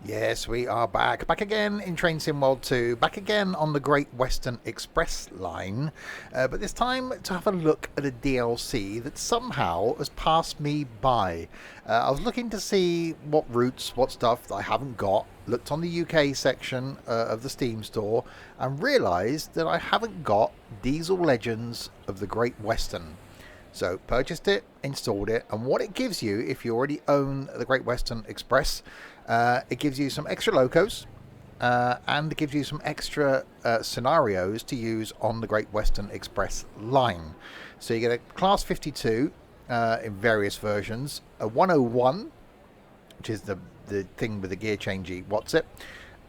Yes, we are back. Back again in Train Sim World 2. Back again on the Great Western Express line. But this time to have a look at a DLC that somehow has passed me by. I was looking to see what routes, what stuff that I haven't got. Looked on the UK section of the Steam store and realised that I haven't got Diesel Legends of the Great Western. So purchased it, installed it, and what it gives you if you already own the Great Western Express, it gives you some extra locos, and it gives you some extra scenarios to use on the Great Western Express line. So you get a Class 52 in various versions, a 101, which is the thing with the gear changey, what's it?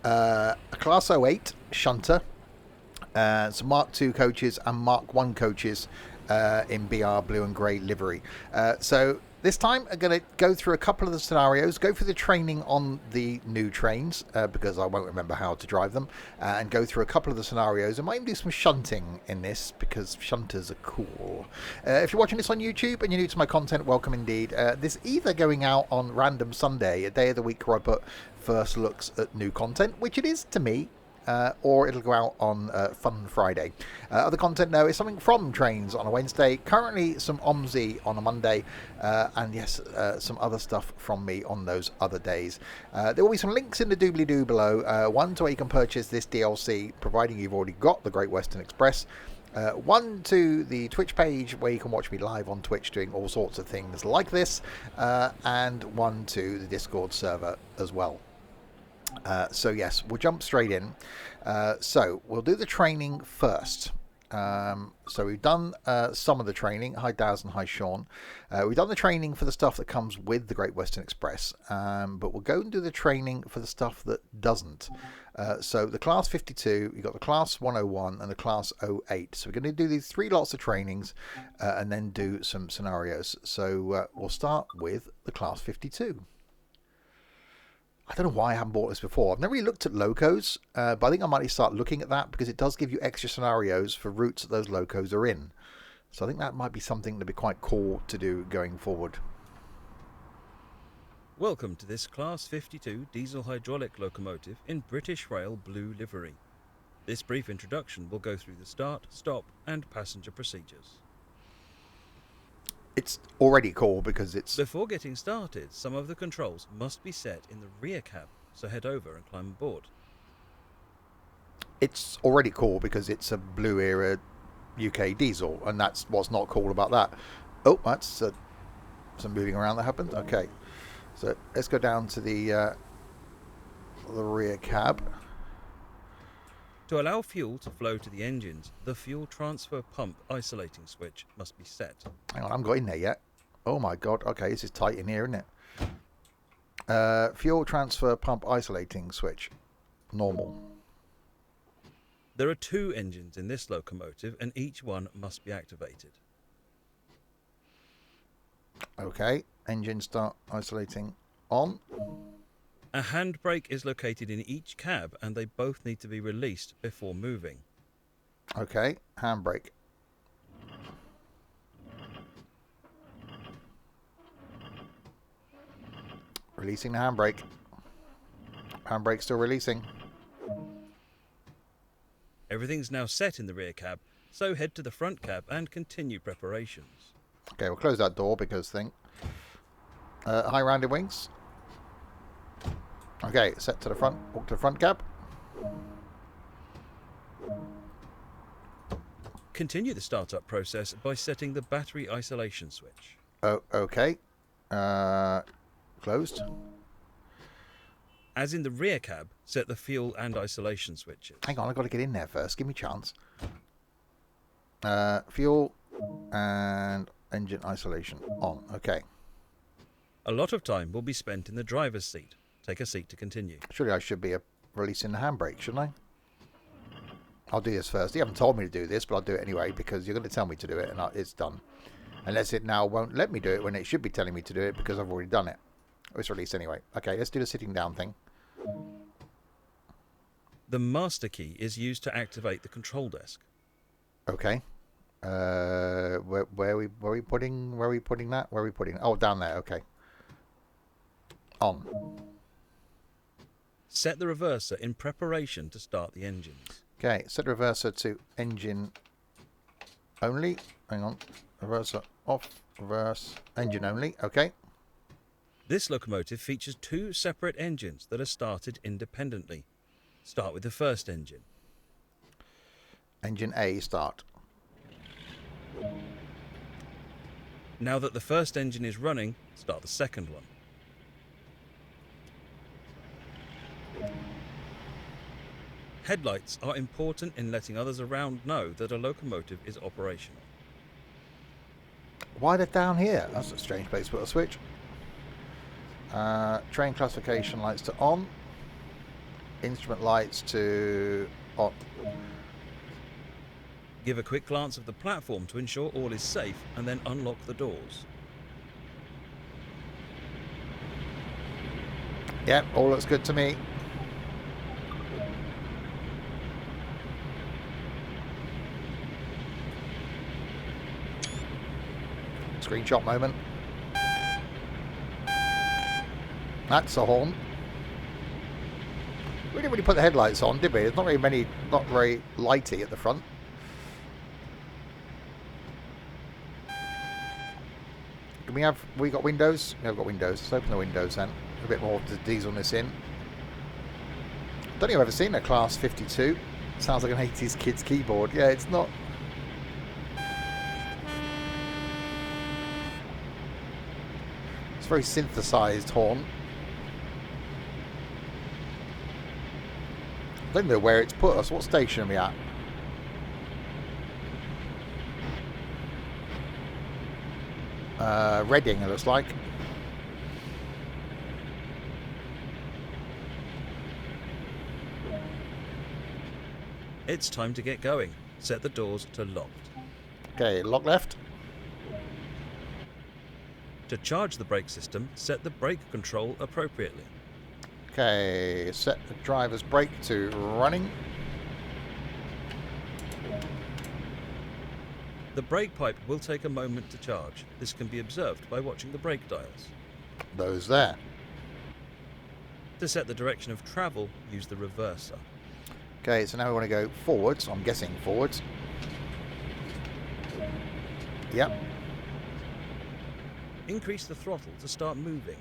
A Class 08 shunter, some Mark II coaches and Mark I coaches in BR blue and grey livery. So this time I'm going to go through a couple of the scenarios, go through the training on the new trains, because I won't remember how to drive them, and go through a couple of the scenarios. I might even do some shunting in this, because shunters are cool. If you're watching this on YouTube and you're new to my content, welcome indeed. This either going out on Random Sunday, a day of the week where I put first looks at new content, which it is to me, or it'll go out on Fun Friday. Other content now is something from Trains on a Wednesday, currently some OMSI on a Monday, and yes, some other stuff from me on those other days. There will be some links in the doobly-doo below, one to where you can purchase this DLC, providing you've already got the Great Western Express, one to the Twitch page where you can watch me live on Twitch doing all sorts of things like this, and one to the Discord server as well. So yes, we'll jump straight in. So we'll do the training first. So we've done some of the training. Hi Daz and hi Sean. We've done the training for the stuff that comes with the Great Western Express, but we'll go and do the training for the stuff that doesn't. So the Class 52, you've got the Class 101 and the Class 08. So we're going to do these three lots of trainings and then do some scenarios. So we'll start with the Class 52. I don't know why I haven't bought this before. I've never really looked at locos, but I think I might start looking at that because it does give you extra scenarios for routes that those locos are in. So I think that might be something that'd be quite cool to do going forward. Welcome to this Class 52 diesel hydraulic locomotive in British Rail blue livery. This brief introduction will go through the start, stop and passenger procedures. It's already cool because it's... Before getting started, some of the controls must be set in the rear cab, so head over and climb aboard. It's already cool because it's a blue era UK diesel, and that's what's not cool about that. Oh, that's some moving around that happened. Okay, so let's go down to the rear cab. To allow fuel to flow to the engines, the fuel transfer pump isolating switch must be set. Hang on, I haven't got in there yet. Oh my god, okay, this is tight in here, isn't it? Fuel transfer pump isolating switch. Normal. There are two engines in this locomotive and each one must be activated. Okay, engine start isolating on. A handbrake is located in each cab and they both need to be released before moving. Okay, handbrake. Releasing the handbrake. Handbrake still releasing. Everything's now set in the rear cab, so head to the front cab and continue preparations. Okay, we'll close that door because thing. High rounded wings. Okay, set to the front. Walk to the front cab. Continue the startup process by setting the battery isolation switch. Oh, okay. Closed. As in the rear cab, set the fuel and isolation switches. Hang on, I've got to get in there first. Give me a chance. Fuel and engine isolation on. Okay. A lot of time will be spent in the driver's seat. Take a seat to continue. Surely I should be releasing the handbrake, shouldn't I? I'll do this first. You haven't told me to do this, but I'll do it anyway because you're going to tell me to do it and it's done. Unless it now won't let me do it when it should be telling me to do it because I've already done it. It's released anyway. Okay, let's do the sitting down thing. The master key is used to activate the control desk. Okay. Where are we putting that? Oh, down there. Okay. On. Set the reverser in preparation to start the engines. Okay, set the reverser to engine only. Hang on. Reverser off. Reverse. Engine only. Okay. This locomotive features 2 separate engines that are started independently. Start with the first engine. Engine A, start. Now that the first engine is running, start the second one. Headlights are important in letting others around know that a locomotive is operational. Why they're down here? That's a strange place to put a switch. Train classification lights to on. Instrument lights to on. Give a quick glance of the platform to ensure all is safe and then unlock the doors. Yep, all looks good to me. Screenshot moment. That's a horn. We didn't really put the headlights on, did we? There's not very lighty at the front. We got windows? Yeah, we've got windows. Let's open the windows then. A bit more of the dieselness in. Don't think I've ever seen a Class 52. Sounds like an 80s kid's keyboard. Yeah, it's not. It's a very synthesized horn. I don't know where it's put us. What station are we at? Reading, it looks like. It's time to get going. Set the doors to locked. Okay, lock left. To charge the brake system, set the brake control appropriately. Okay, set the driver's brake to running. The brake pipe will take a moment to charge. This can be observed by watching the brake dials. Those there. To set the direction of travel, use the reverser. Okay, so now we want to go forwards. I'm guessing forwards. Yep. Increase the throttle to start moving.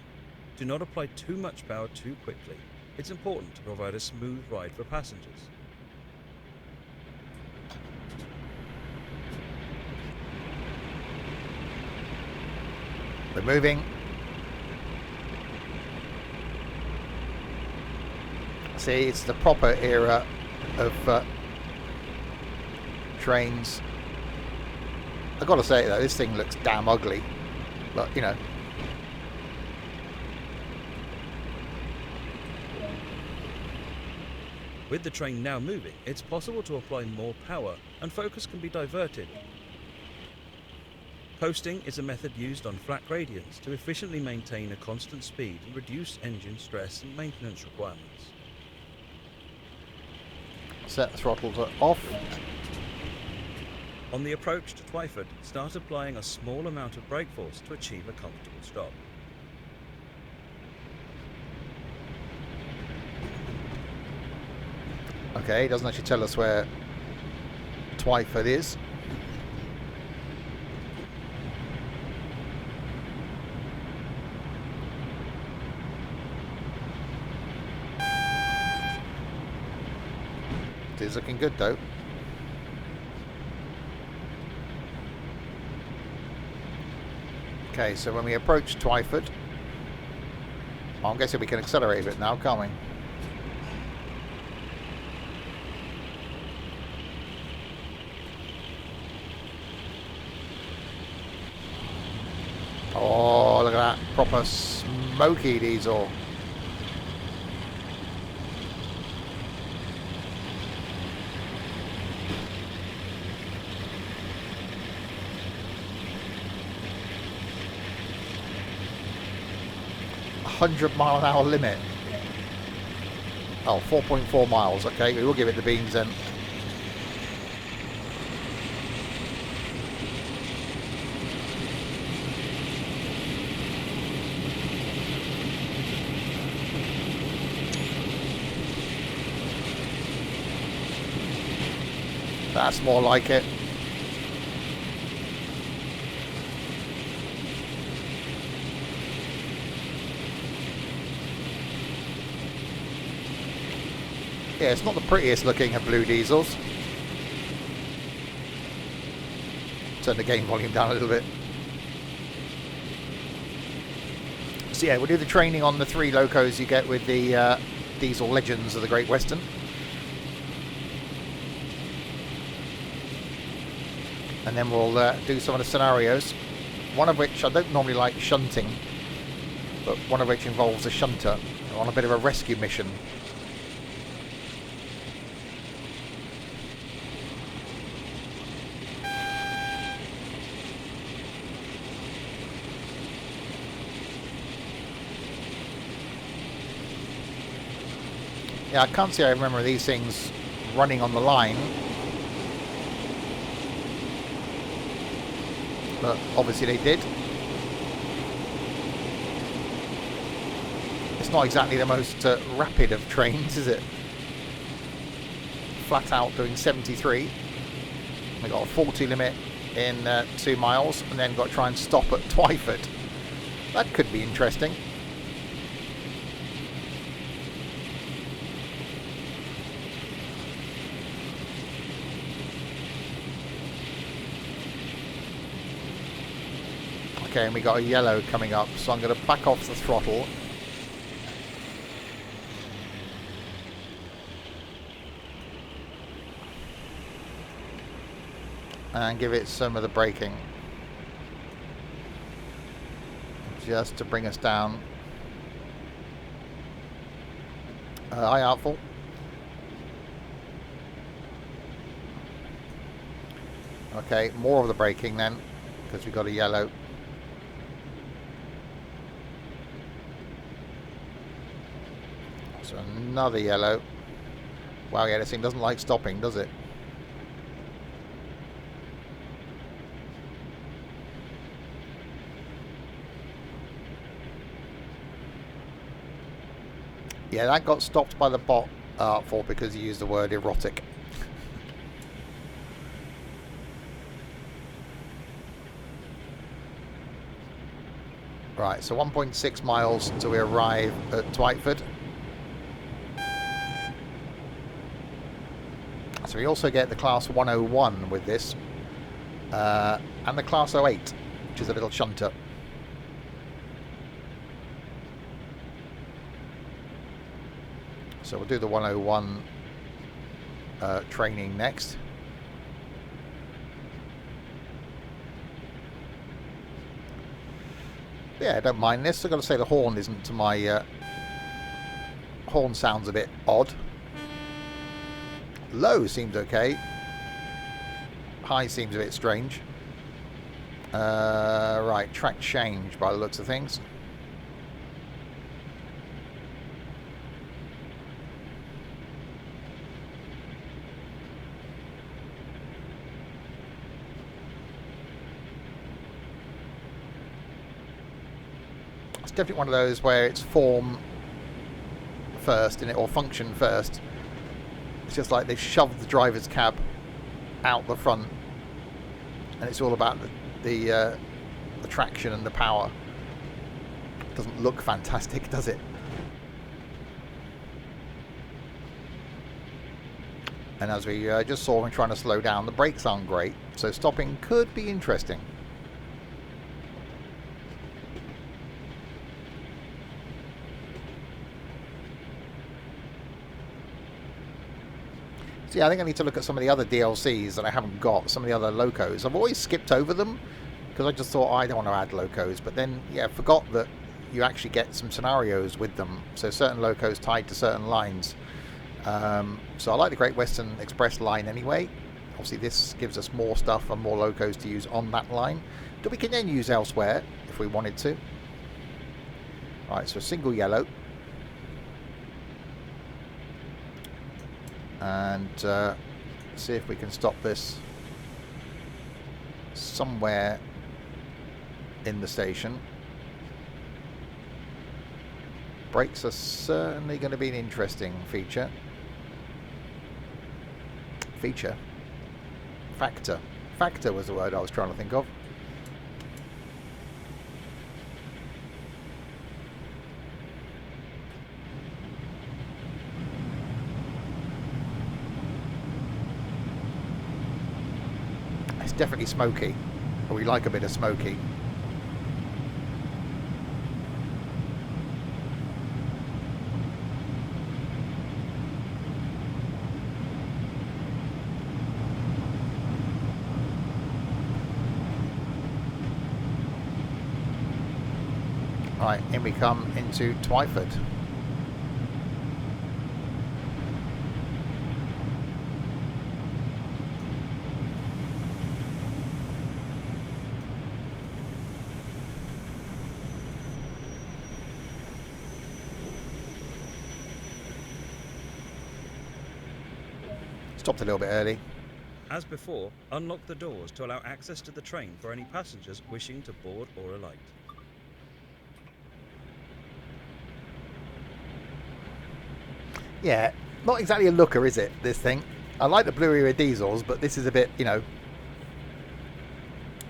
Do not apply too much power too quickly. It's important to provide a smooth ride for passengers. We're moving. See, it's the proper era of trains. I've got to say though, this thing looks damn ugly. But, you know. With the train now moving, it's possible to apply more power and focus can be diverted. Coasting is a method used on flat gradients to efficiently maintain a constant speed and reduce engine stress and maintenance requirements. Set the throttle to off. On the approach to Twyford, start applying a small amount of brake force to achieve a comfortable stop. Okay, it doesn't actually tell us where Twyford is. It is looking good though. Okay, so when we approach Twyford, I'm guessing we can accelerate a bit now, can't we? Oh, look at that. Proper smoky diesel. $100-mile-an-hour limit. Oh, 4.4 miles. Okay, we will give it the beans then. That's more like it. Yeah, it's not the prettiest looking of blue diesels. Turn the gain volume down a little bit. So yeah, we'll do the training on the 3 locos you get with the diesel legends of the Great Western. And then we'll do some of the scenarios. One of which I don't normally like shunting, but one of which involves a shunter on a bit of a rescue mission. Yeah, I can't say I remember these things running on the line, but obviously they did. It's not exactly the most rapid of trains, is it? Flat out doing 73. We got a 40 limit in 2 miles, and then got to try and stop at Twyford. That could be interesting. Okay, and we got a yellow coming up, so I'm going to back off the throttle. And give it some of the braking. Just to bring us down. Hi, Artful. Okay, more of the braking then, because we've got a yellow. So another yellow. Wow, yeah, this thing doesn't like stopping, does it? Yeah, that got stopped by the bot Artful because he used the word erotic. Right, so 1.6 miles until we arrive at Twyford. So we also get the Class 101 with this, and the Class 08, which is a little shunter. So we'll do the 101 training next. Yeah, I don't mind this. I've got to say the horn isn't to my... horn sounds a bit odd. Low seems okay. High seems a bit strange. Right, track change by the looks of things. It's definitely one of those where it's form first in it, or function first. It's just like they've shoved the driver's cab out the front, and it's all about the traction and the power. It doesn't look fantastic, does it? And as we just saw when trying to slow down, the brakes aren't great, so stopping could be interesting. So yeah, I think I need to look at some of the other DLCs that I haven't got, some of the other locos. I've always skipped over them because I just thought, I don't want to add locos, but then yeah, forgot that you actually get some scenarios with them, so certain locos tied to certain lines. So I like the Great Western Express line anyway. Obviously this gives us more stuff and more locos to use on that line that we can then use elsewhere if we wanted to. Right, so a single yellow. And see if we can stop this somewhere in the station. Brakes are certainly going to be an interesting feature. Factor. Factor was the word I was trying to think of. It's definitely smoky. We like a bit of smoky. Right, in we come into Twyford. Stopped a little bit early. As before, unlock the doors to allow access to the train for any passengers wishing to board or alight. Yeah, not exactly a looker, is it, this thing? I like the Blue Era diesels, but this is a bit, you know...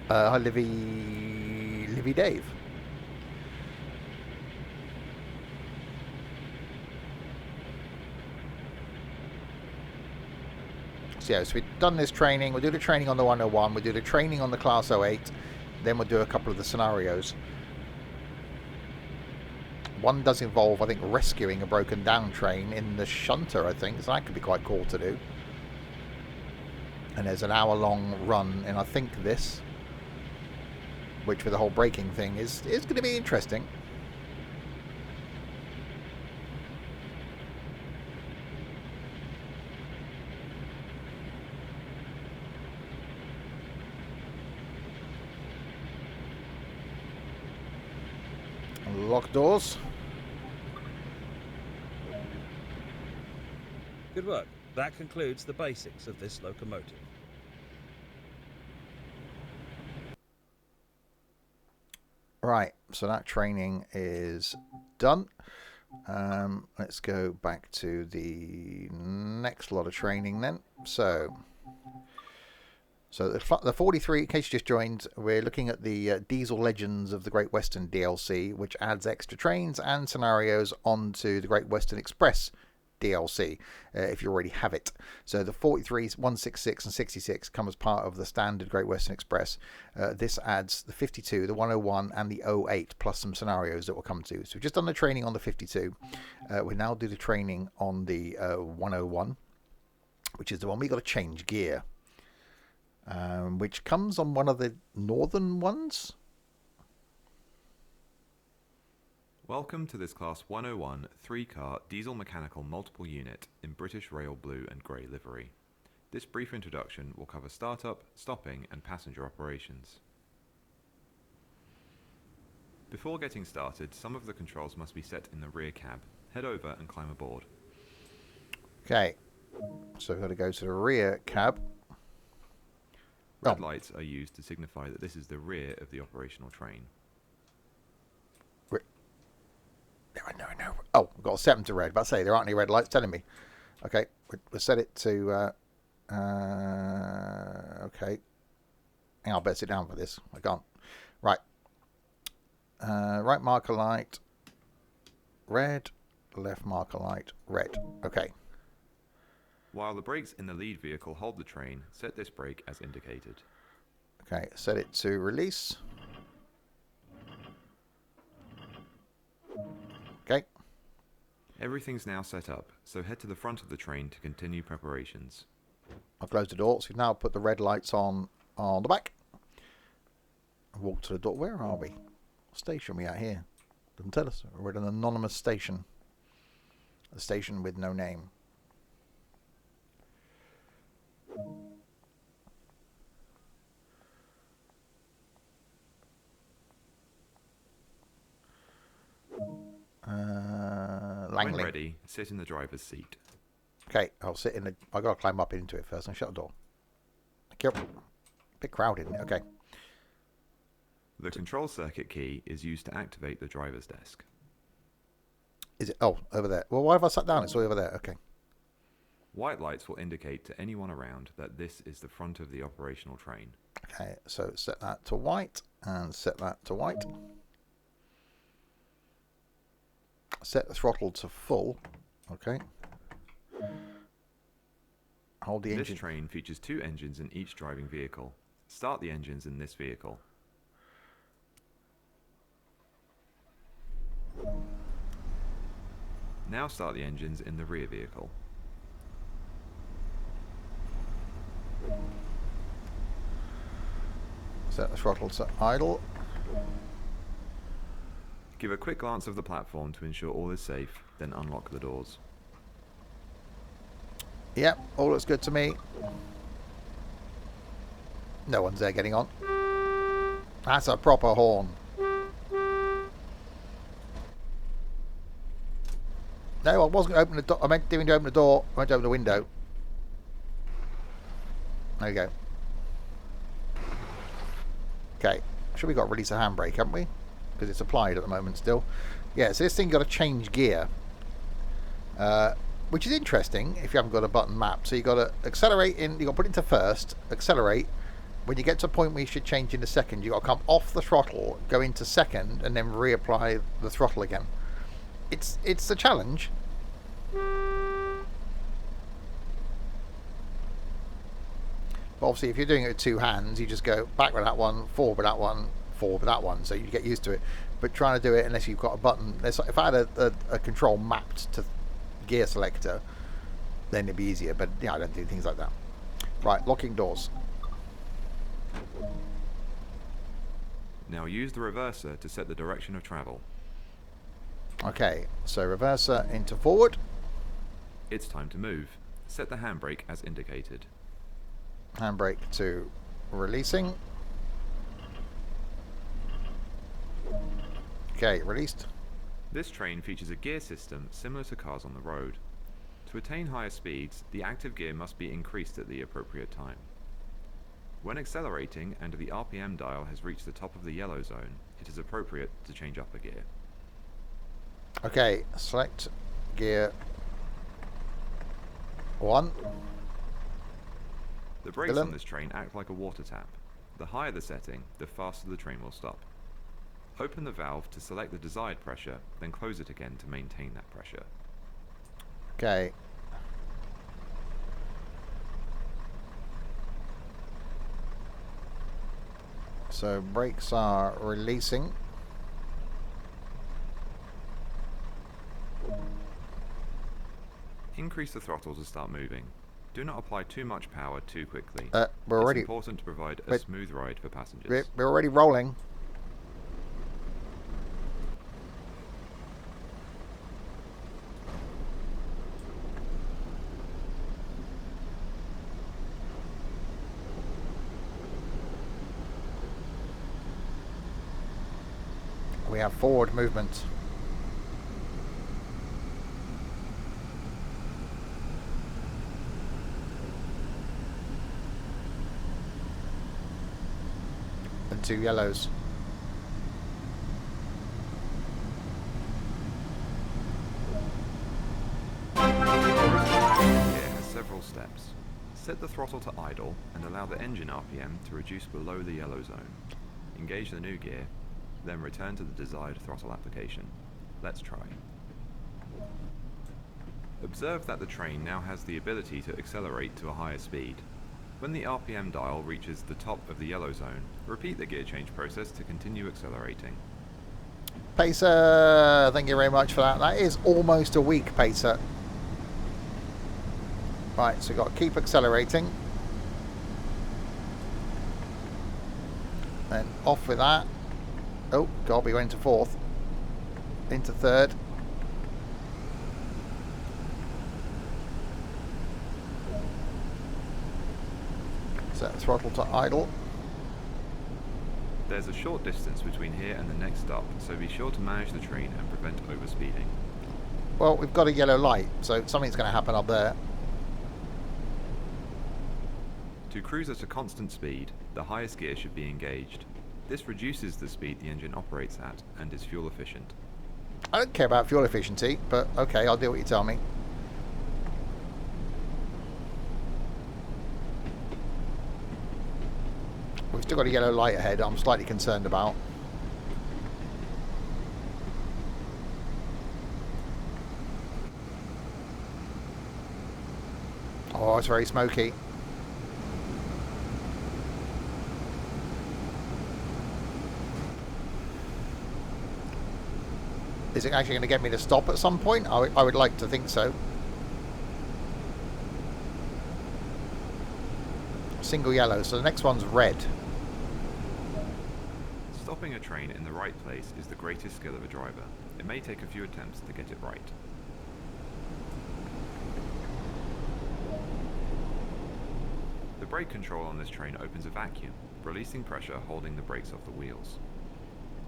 hi, Livy Dave. So, yeah, so we've done this training. We'll do the training on the 101. We'll do the training on the Class 08. Then we'll do a couple of the scenarios. One does involve, I think, rescuing a broken down train in the shunter, I think. So that could be quite cool to do. And there's an hour-long run in, I think, this. Which, with the whole braking thing, is going to be interesting. Lock doors. Good work. That concludes the basics of this locomotive. Right, so that training is done. Let's go back to the next lot of training then. So the 43, in case you just joined, we're looking at the Diesel Legends of the Great Western DLC, which adds extra trains and scenarios onto the Great Western Express DLC, if you already have it. So the 43s, 166 and 66 come as part of the standard Great Western Express. This adds the 52, the 101 and the 08, plus some scenarios that we'll come to. So we've just done the training on the 52. We now do the training on the 101, which is the one we got to change gear. Which comes on one of the northern ones. Welcome to this Class 101 3-car diesel mechanical multiple unit in British Rail blue and grey livery. This brief introduction will cover startup, stopping and passenger operations. Before getting started, some of the controls must be set in the rear cab. Head over and climb aboard. Okay, so we've got to go to the rear cab. Red lights are used to signify that this is the rear of the operational train. No. Oh, we've got to set them to red. But I say there aren't any red lights telling me. Okay, we'll set it to... okay. Hang on, I better sit down for this. I can't. Right. Right marker light. Red. Left marker light. Red. Okay. While the brakes in the lead vehicle hold the train, set this brake as indicated. Okay, set it to release. Okay. Everything's now set up, so head to the front of the train to continue preparations. I've closed the door, so we've now put the red lights on the back. Walk to the door. Where are we? What station are we at here? Doesn't tell us. We're at an anonymous station. A station with no name. When ready, sit in the driver's seat. Okay, I'll sit in the... I've got to climb up into it first and shut the door. Thank you. Bit crowded, isn't it? Okay. The control circuit key is used to activate the driver's desk. Is it? Oh, over there. Well, why have I sat down? It's all over there. Okay. White lights will indicate to anyone around that this is the front of the operational train. Okay, so set that to white and set that to white. Set the throttle to full. Okay. Hold the engine. This train features 2 engines in each driving vehicle. Start the engines in this vehicle. Now start the engines in the rear vehicle. Set the throttle to idle. Give a quick glance of the platform to ensure all is safe, then unlock the doors. Yep, all looks good to me. No one's there getting on. That's a proper horn. No, I wasn't going to open the door. I meant to open the door. I meant to open the window. There you go. Okay. Sure, we got to release a handbrake, haven't we? Because it's applied at the moment still. Yeah, so this thing got to change gear. Which is interesting if you haven't got a button map. So you got to accelerate in, you got to put it into first, accelerate. When you get to a point where you should change into second, you got to come off the throttle, go into second, and then reapply the throttle again. It's a challenge. But obviously, if you're doing it with 2 hands, you just go back with that one, forward with that one, forward with that one, so you get used to it. But trying to do it unless you've got a button, if I had a control mapped to gear selector, then it'd be easier. But yeah, I don't do things like that. Right, locking doors. Now use the reverser to set the direction of travel. Okay, so reverser into forward. It's time to move. Set the handbrake as indicated. Handbrake to releasing. Okay, released. This train features a gear system similar to cars on the road. To attain higher speeds, the active gear must be increased at the appropriate time. When accelerating and the RPM dial has reached the top of the yellow zone, it is appropriate to change up a gear. Okay, select gear 1. The brakes on this train act like a water tap. The higher the setting, the faster the train will stop. Open the valve to select the desired pressure, then close it again to maintain that pressure. Okay. So brakes are releasing. Increase the throttle to start moving. Do not apply too much power too quickly. We're already. It's important to provide a smooth ride for passengers. We're already rolling. We have forward movement. And 2 yellows. Gear has several steps. Set the throttle to idle and allow the engine RPM to reduce below the yellow zone. Engage the new gear, then return to the desired throttle application. Let's try. Observe that the train now has the ability to accelerate to a higher speed. When the RPM dial reaches the top of the yellow zone, repeat the gear change process to continue accelerating. Pacer, thank you very much for that. That is almost a week, Pacer. Right, so we've got to keep accelerating. Then off with that. Oh, God, we went to 4th. Into 3rd. Set the throttle to idle. There's a short distance between here and the next stop, so be sure to manage the train and prevent overspeeding. Well, we've got a yellow light, so something's going to happen up there. To cruise at a constant speed, the highest gear should be engaged. This reduces the speed the engine operates at and is fuel efficient. I don't care about fuel efficiency, but okay, I'll do what you tell me. We've still got a yellow light ahead I'm slightly concerned about. Oh, it's very smoky. Is it actually going to get me to stop at some point? I would like to think so. Single yellow, so the next one's red. Stopping a train in the right place is the greatest skill of a driver. It may take a few attempts to get it right. The brake control on this train opens a vacuum, releasing pressure holding the brakes off the wheels.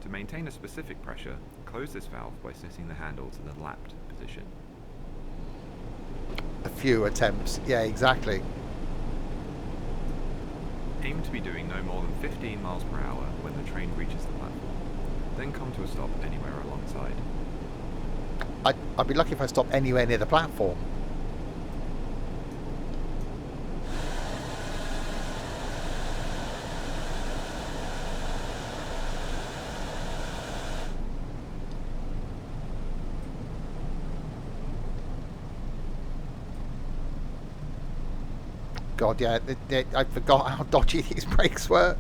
To maintain a specific pressure, close this valve by setting the handle to the lapped position. A few attempts. Yeah, exactly. Aim to be doing no more than 15 miles per hour when the train reaches the platform. Then come to a stop anywhere alongside. I'd be lucky if I stopped anywhere near the platform. God, yeah, I forgot how dodgy these brakes were.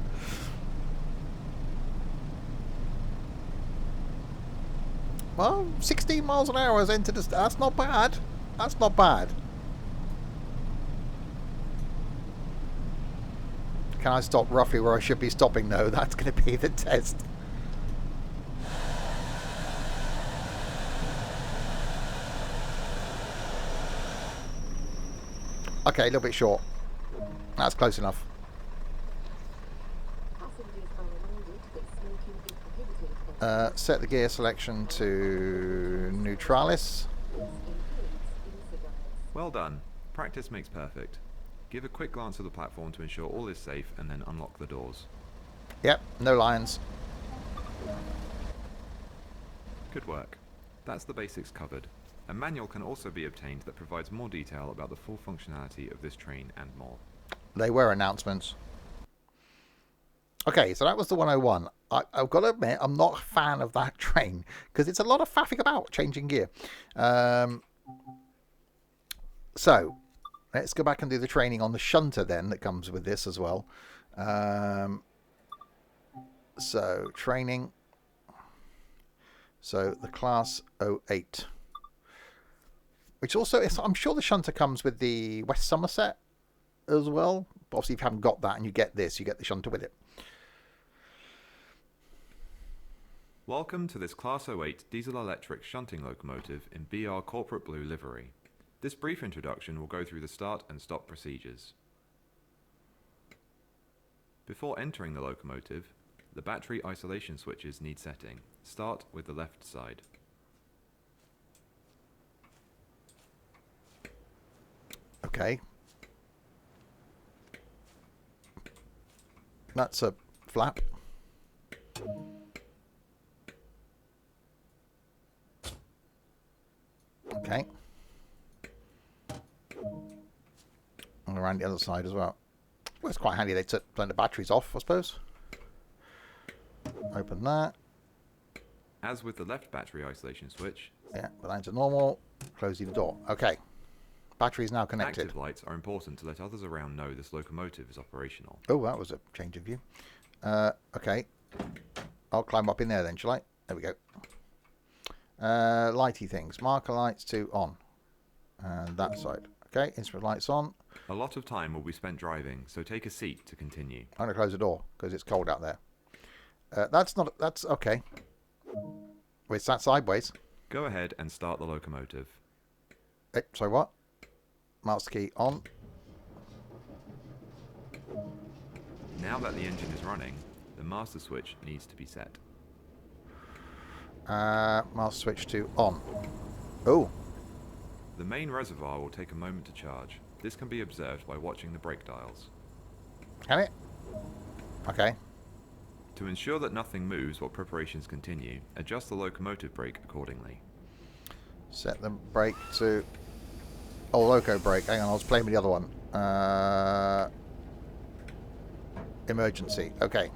Well, 16 miles an hour has entered. That's not bad. That's not bad. Can I stop roughly where I should be stopping? No, that's going to be the test. Okay, a little bit short. That's close enough. Set the gear selection to neutralis. Well done. Practice makes perfect. Give a quick glance at the platform to ensure all is safe and then unlock the doors. Yep, no lions. Good work. That's the basics covered. A manual can also be obtained that provides more detail about the full functionality of this train and more. They were announcements. Okay, so that was the 101. I've got to admit, I'm not a fan of that train because it's a lot of faffing about changing gear. So, let's go back and do the training on the shunter then that comes with this as well. So, training. So, the class 08. Which also, I'm sure the shunter comes with the West Somerset as well. Obviously, if you haven't got that and you get this, you get the shunter with it. Welcome to this Class 08 diesel-electric shunting locomotive in BR Corporate Blue livery. This brief introduction will go through the start and stop procedures. Before entering the locomotive, the battery isolation switches need setting. Start with the left side. Okay. That's a flap. Okay. And around the other side as well. Well, it's quite handy they turn the batteries off, I suppose. Open that. As with the left battery isolation switch, Yeah, put that into normal. Close the door. Okay. Battery is now connected. active lights are important to let others around know this locomotive is operational. Oh, that was a change of view. Okay. I'll climb up in there then, shall I? There we go. Lighty things. Marker lights to on. And that side. Okay, instrument lights on. A lot of time will be spent driving, so take a seat to continue. I'm going to close the door because it's cold out there. That's okay. Wait, it's that sideways. Go ahead and start the locomotive. Sorry, what? Master key on. Now that the engine is running, the master switch needs to be set. Master switch to on. Oh. The main reservoir will take a moment to charge. This can be observed by watching the brake dials. Can it? Okay. To ensure that nothing moves while preparations continue, adjust the locomotive brake accordingly. Set the brake to... Oh, loco brake. Hang on, I was playing with the other one. Emergency. Okay.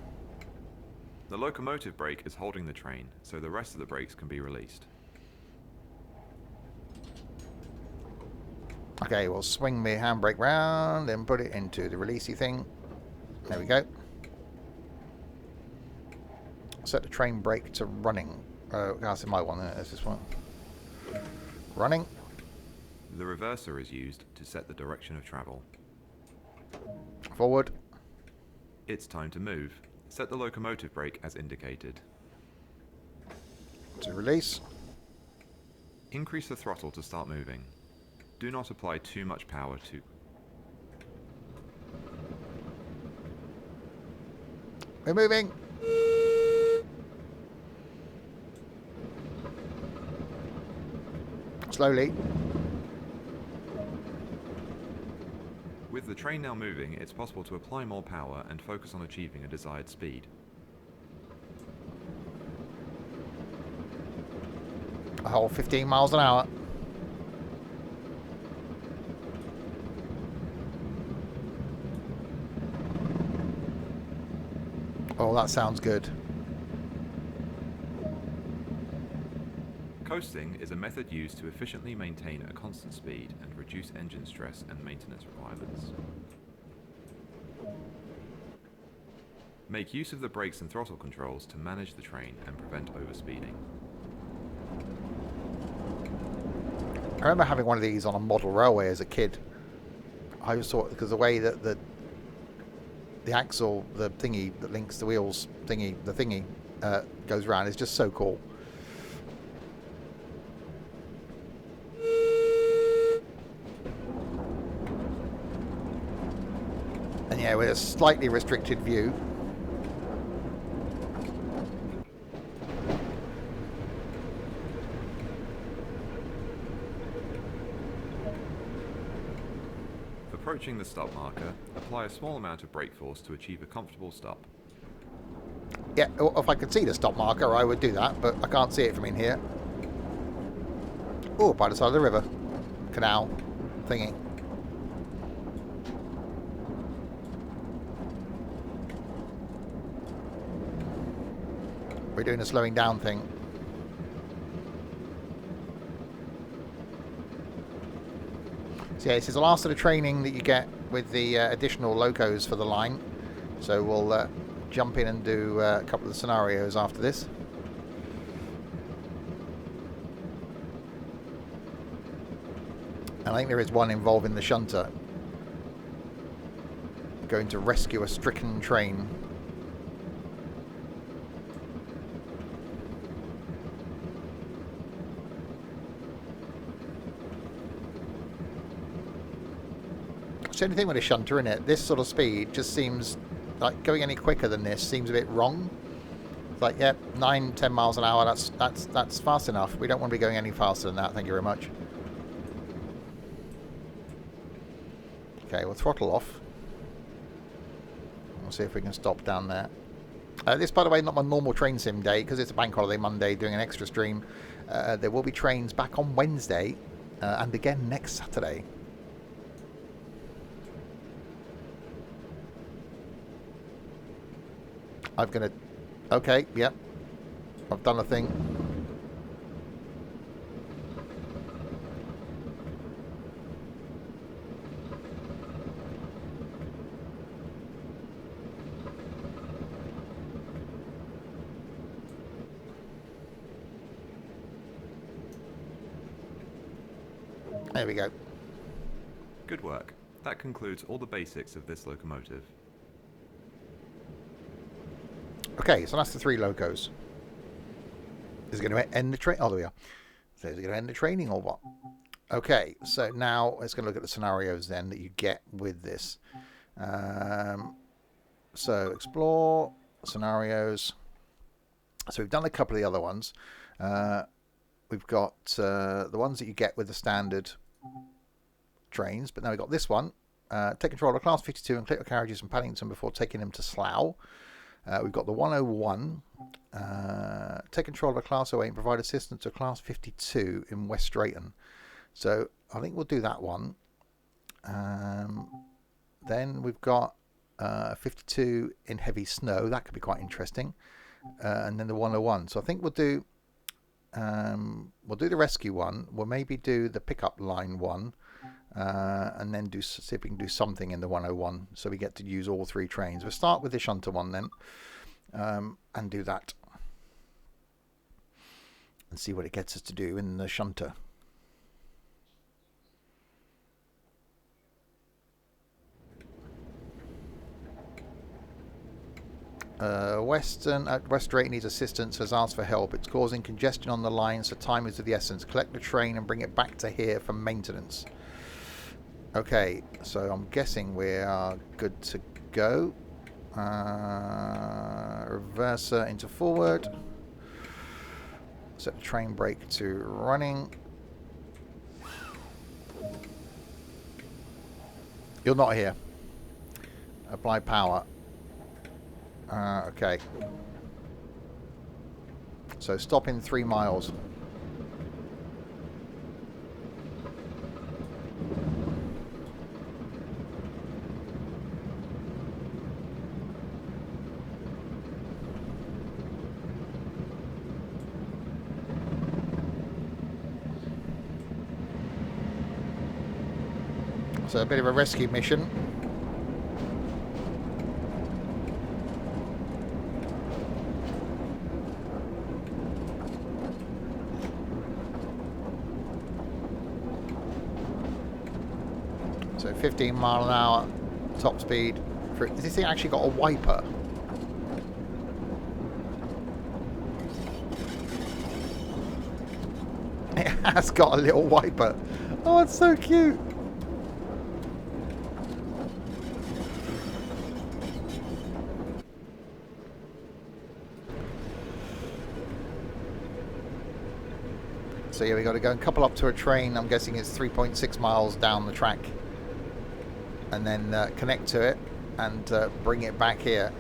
The locomotive brake is holding the train, so the rest of the brakes can be released. Okay, we'll swing the handbrake round and put it into the releasey thing. There we go. Set the train brake to running. That's in my one. There's this one. Running. The reverser is used to set the direction of travel. Forward. It's time to move. Set the locomotive brake as indicated. To release. Increase the throttle to start moving. Do not apply too much power to... We're moving. Slowly. With the train now moving, it's possible to apply more power and focus on achieving a desired speed. A whole 15 miles an hour. Oh, that sounds good. Coasting is a method used to efficiently maintain a constant speed and reduce engine stress and maintenance requirements. Make use of the brakes and throttle controls to manage the train and prevent overspeeding. I remember having one of these on a model railway as a kid. I just thought, because the way that the axle, the thingy that links the wheels, the thingy goes around is just so cool. And yeah, with a slightly restricted view. Approaching the stop marker, apply a small amount of brake force to achieve a comfortable stop. Yeah, if I could see the stop marker, I would do that, but I can't see it from in here. Oh, by the side of the river. Canal. Thingy. We're doing a slowing down thing. So yeah, this is the last of the training that you get with the additional locos for the line. So we'll jump in and do a couple of the scenarios after this. And I think there is one involving the shunter. Going to rescue a stricken train. It's the only thing with a shunter in it. This sort of speed just seems like going any quicker than this seems a bit wrong. It's like, yep, 9-10 miles an hour. That's fast enough. We don't want to be going any faster than that. Thank you very much. Okay, we'll throttle off. We'll see if we can stop down there. This, by the way, not my normal train sim day because it's a bank holiday Monday doing an extra stream. There will be trains back on Wednesday and again next Saturday. I'm going to... Okay, yep. I've done a thing. There we go. Good work. That concludes all the basics of this locomotive. Okay, so that's the 3 locos. Is it going to end the train? Oh, there we are. So is it going to end the training or what? Okay, so now let's going to look at the scenarios then that you get with this. So explore scenarios. So we've done a couple of the other ones. We've got the ones that you get with the standard trains, but now we've got this one. Take control of Class 52 and clear your carriages from Paddington before taking them to Slough. We've got the 101. Take control of a Class 08 and provide assistance to Class 52 in West Drayton. So I think we'll do that one. Then we've got 52 in heavy snow. That could be quite interesting. And then the 101. So I think we'll do the rescue one. We'll maybe do the pickup line one, and then see if we can do something in the 101, so we get to use all 3 trains. We'll start with the shunter one then, and do that, and see what it gets us to do in the shunter. West 8 needs assistance, has asked for help. It's causing congestion on the line, so time is of the essence. Collect the train and bring it back to here for maintenance. Okay, so I'm guessing we are good to go. Reverser into forward. Set the train brake to running. You're not here. Apply power. Okay. So stop in 3 miles. So a bit of a rescue mission. So 15 mile an hour top speed. Has this thing actually got a wiper? It has got a little wiper. Oh, it's so cute. So yeah, we got to go and couple up to a train. I'm guessing it's 3.6 miles down the track, and then connect to it and bring it back here.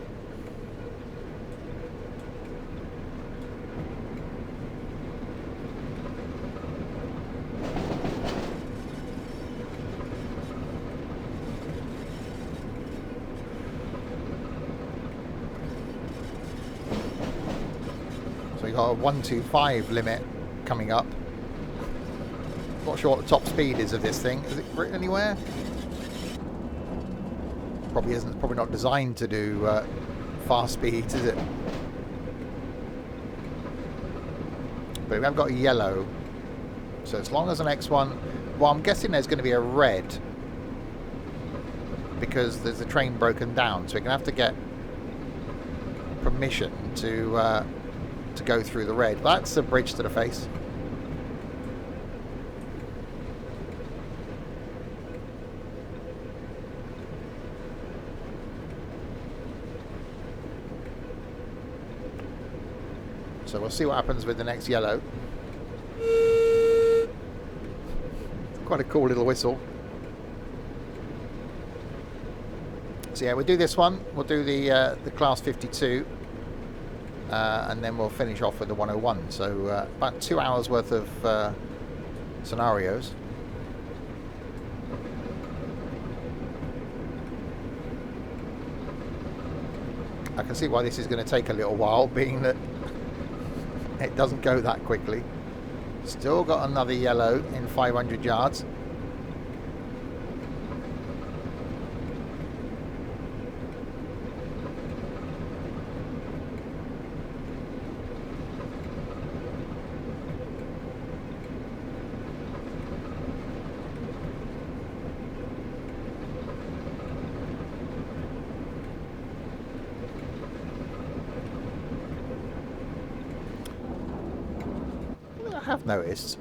So we got a 125 limit coming up. Not sure what the top speed is of this thing. Is it written anywhere? Probably isn't. Probably not designed to do fast speeds, is it? But we have got a yellow. So as long as the next one... Well, I'm guessing there's going to be a red, because there's a train broken down. So we're going to have to get permission to go through the red. That's a bridge to the face. So we'll see what happens with the next yellow. Quite a cool little whistle. So yeah, we'll do this one. We'll do the class 52, and then we'll finish off with the 101. So about 2 hours worth of scenarios. I can see why this is going to take a little while, being that it doesn't go that quickly. Still got another yellow in 500 yards. I have noticed.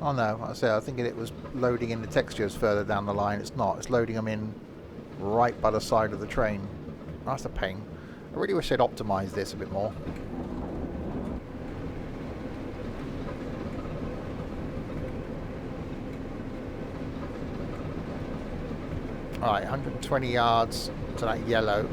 Oh no, I say I think it was loading in the textures further down the line. It's not. It's loading them in right by the side of the train. That's a pain. I really wish they'd optimised this a bit more. Alright, 120 yards to that yellow.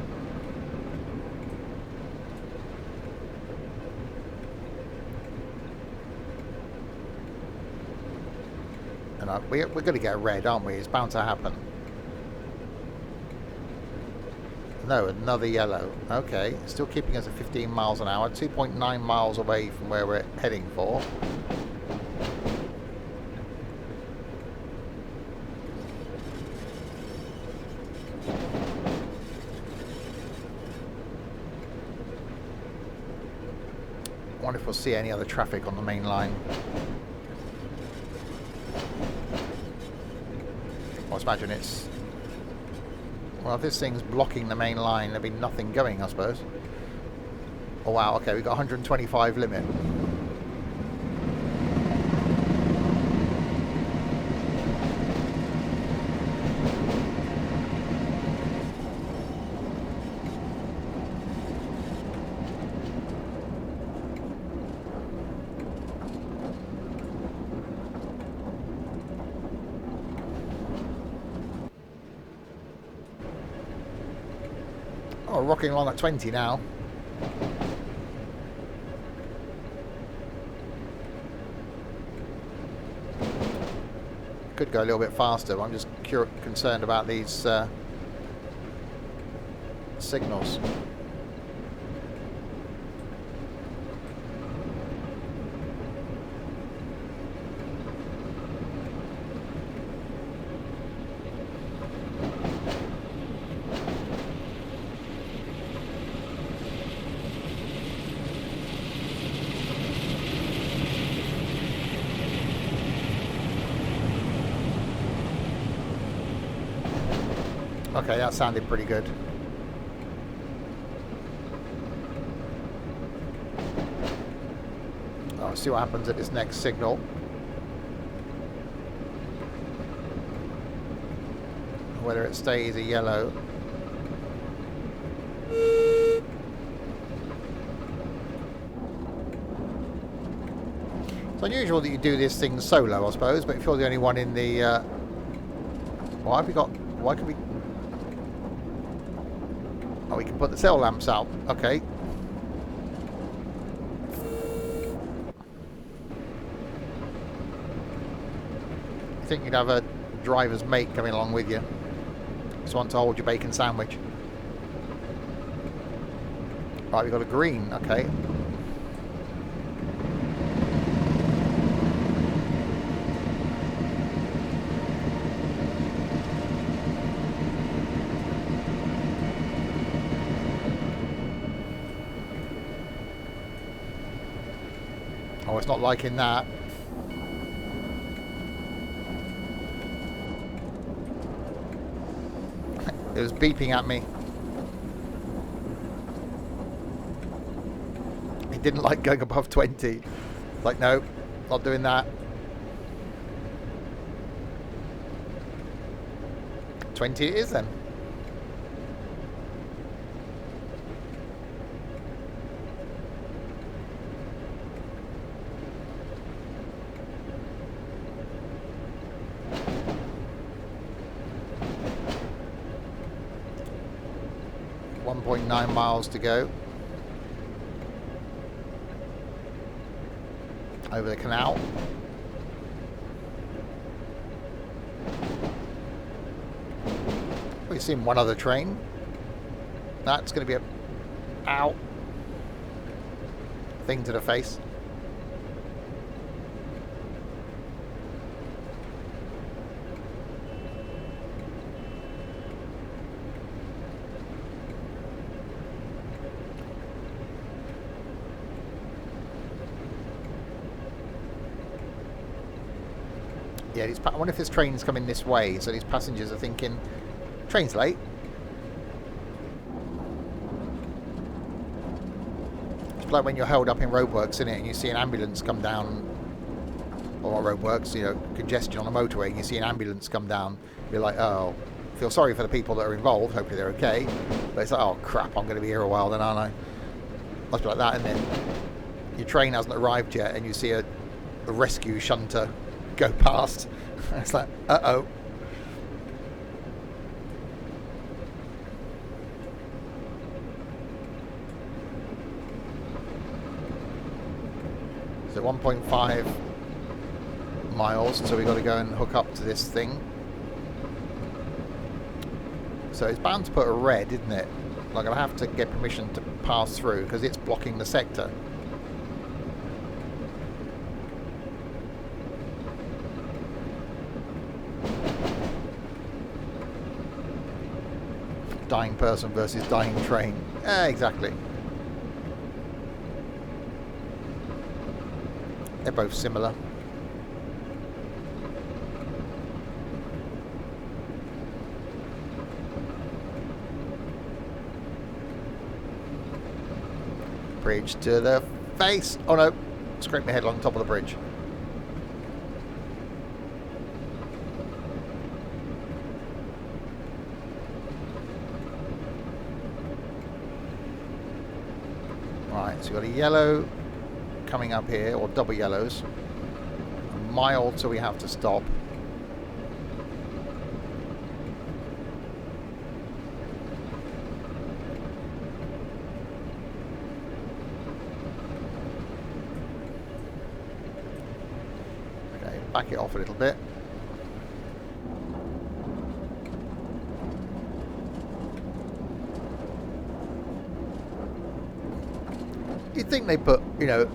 And we're going to get a red, aren't we? It's bound to happen. No, another yellow. Okay, still keeping us at 15 miles an hour. 2.9 miles away from where we're heading for. I wonder if we'll see any other traffic on the main line. I imagine it's... Well, if this thing's blocking the main line, there'll be nothing going, I suppose. Oh, wow, okay, we've got 125 limit. Oh, rocking along at 20 now. Could go a little bit faster, but I'm just concerned about these signals. Okay, that sounded pretty good. I'll see what happens at this next signal. Whether it stays a yellow. It's unusual that you do this thing solo, I suppose, but if you're the only one in the... Why have we got... Why can we... Oh, we can put the tail lamps out. Okay. I think you'd have a driver's mate coming along with you. Just want to hold your bacon sandwich. Right, we've got a green. Okay. Oh, it's not liking that. It was beeping at me. It didn't like going above 20. Like, no, not doing that. 20 it is then. .9 miles to go over the canal. We've seen one other train. That's going to be a ow thing to the face. Yeah, I wonder if this train's coming this way, so these passengers are thinking, train's late. It's like when you're held up in roadworks, isn't it, and you see an ambulance come down, or not roadworks, you know, congestion on a motorway, and you see an ambulance come down, you're like, oh, feel sorry for the people that are involved, hopefully they're okay, but it's like, oh crap, I'm going to be here a while then, aren't I? Must be like that, isn't it? Your train hasn't arrived yet, and you see a rescue shunter go past. It's like, uh-oh. So 1.5 miles, so we've got to go and hook up to this thing. So it's bound to put a red, isn't it? Like I'll have to get permission to pass through because it's blocking the sector. Dying person versus dying train. Exactly. They're both similar. Bridge to the face. Oh no, scraped my head on top of the bridge. Right, so we've got a yellow coming up here, or double yellows. A mile till we have to stop. Back it off a little bit. You'd think they put, you know,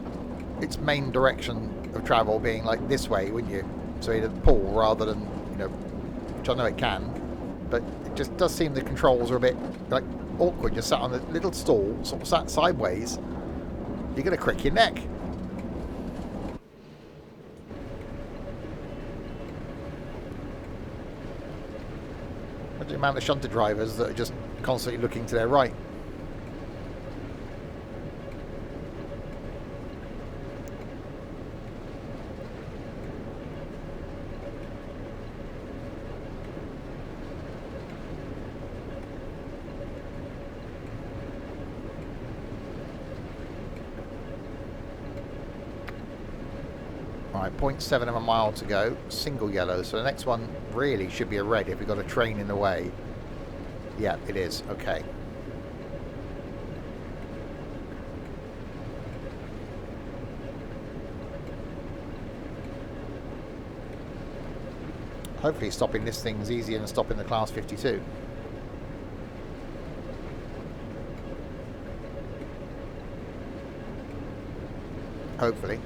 its main direction of travel being like this way, wouldn't you? So it'd pull rather than, you know, which I know it can, but it just does seem the controls are a bit like awkward. You're sat on a little stool, sort of sat sideways. You're going to crick your neck. The amount of shunter drivers that are just constantly looking to their right. Right, 0.7 of a mile to go, single yellow, so the next one really should be a red if we've got a train in the way. Yeah, it is, okay. Hopefully stopping this thing's easier than stopping the Class 52. Hopefully.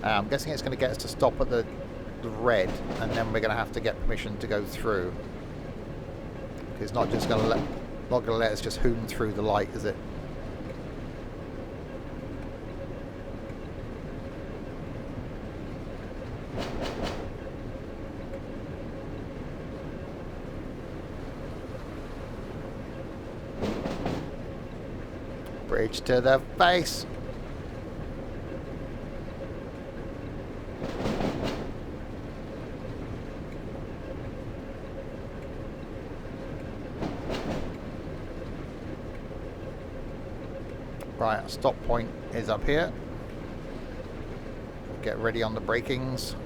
I'm guessing it's going to get us to stop at the red, and then we're going to have to get permission to go through. It's not just going to let us just hoon through the light, is it? Bridge to the face. Right, our stop point is up here. Get ready on the brakings.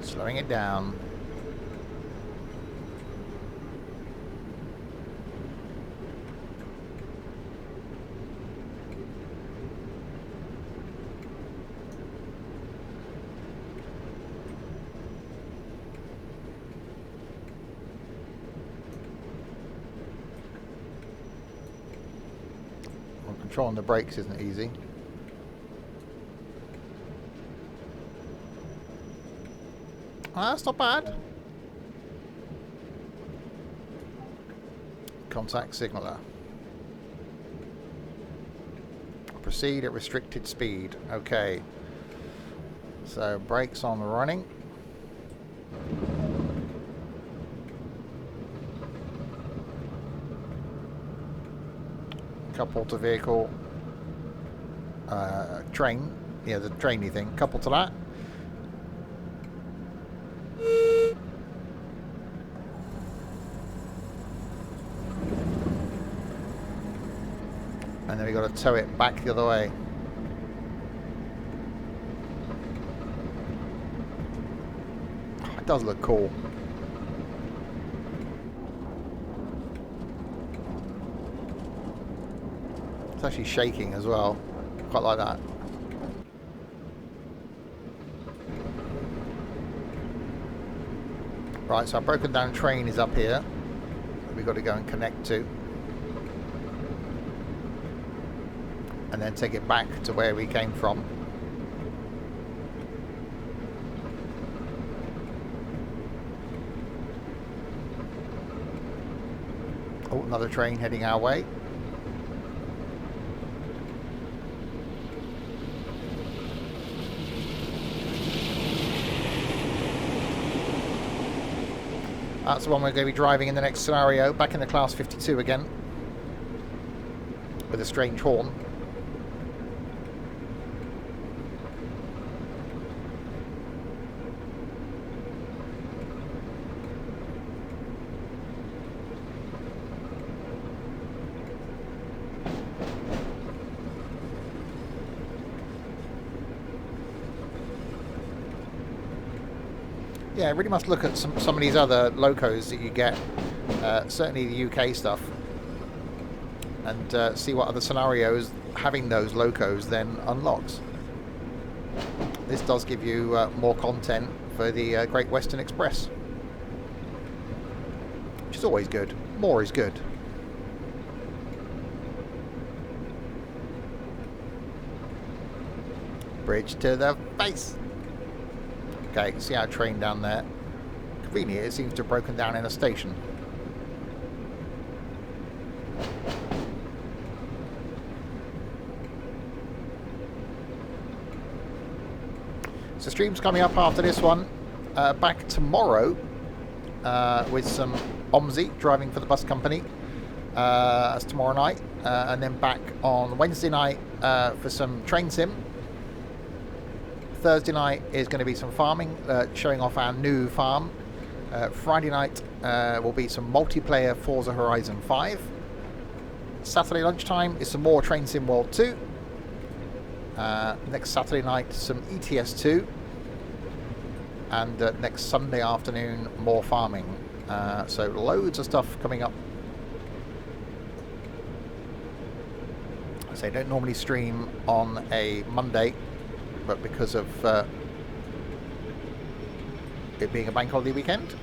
Slowing it down. Well, controlling the brakes isn't easy. That's not bad. Contact signaler. proceed at restricted speed. Okay. So brakes on running. Couple to vehicle. Train. Yeah, the trainy thing. Couple to that. And then we've got to tow it back the other way. It does look cool. It's actually shaking as well. Quite like that. Right, so our broken down train is up here. We've got to go and connect to. And then take it back to where we came from. Oh, another train heading our way. That's the one we're going to be driving in the next scenario, back in the Class 52 again, with a strange horn. Yeah, really must look at some of these other locos that you get, certainly the UK stuff, and see what other scenarios having those locos then unlocks. This does give you more content for the Great Western Express, which is always good. More is good. Bridge to the face. Okay, see our train down there. Conveniently, it seems to have broken down in a station. So streams coming up after this one. Back tomorrow with some OMSI driving for the bus company. That's tomorrow night. And then back on Wednesday night for some train sim. Thursday night is going to be some farming, showing off our new farm. Friday night will be some multiplayer Forza Horizon 5. Saturday lunchtime is some more Train Sim World 2. Next Saturday night, some ETS 2. And next Sunday afternoon, more farming. So loads of stuff coming up. I say, don't normally stream on a Monday, but because of it being a bank holiday weekend.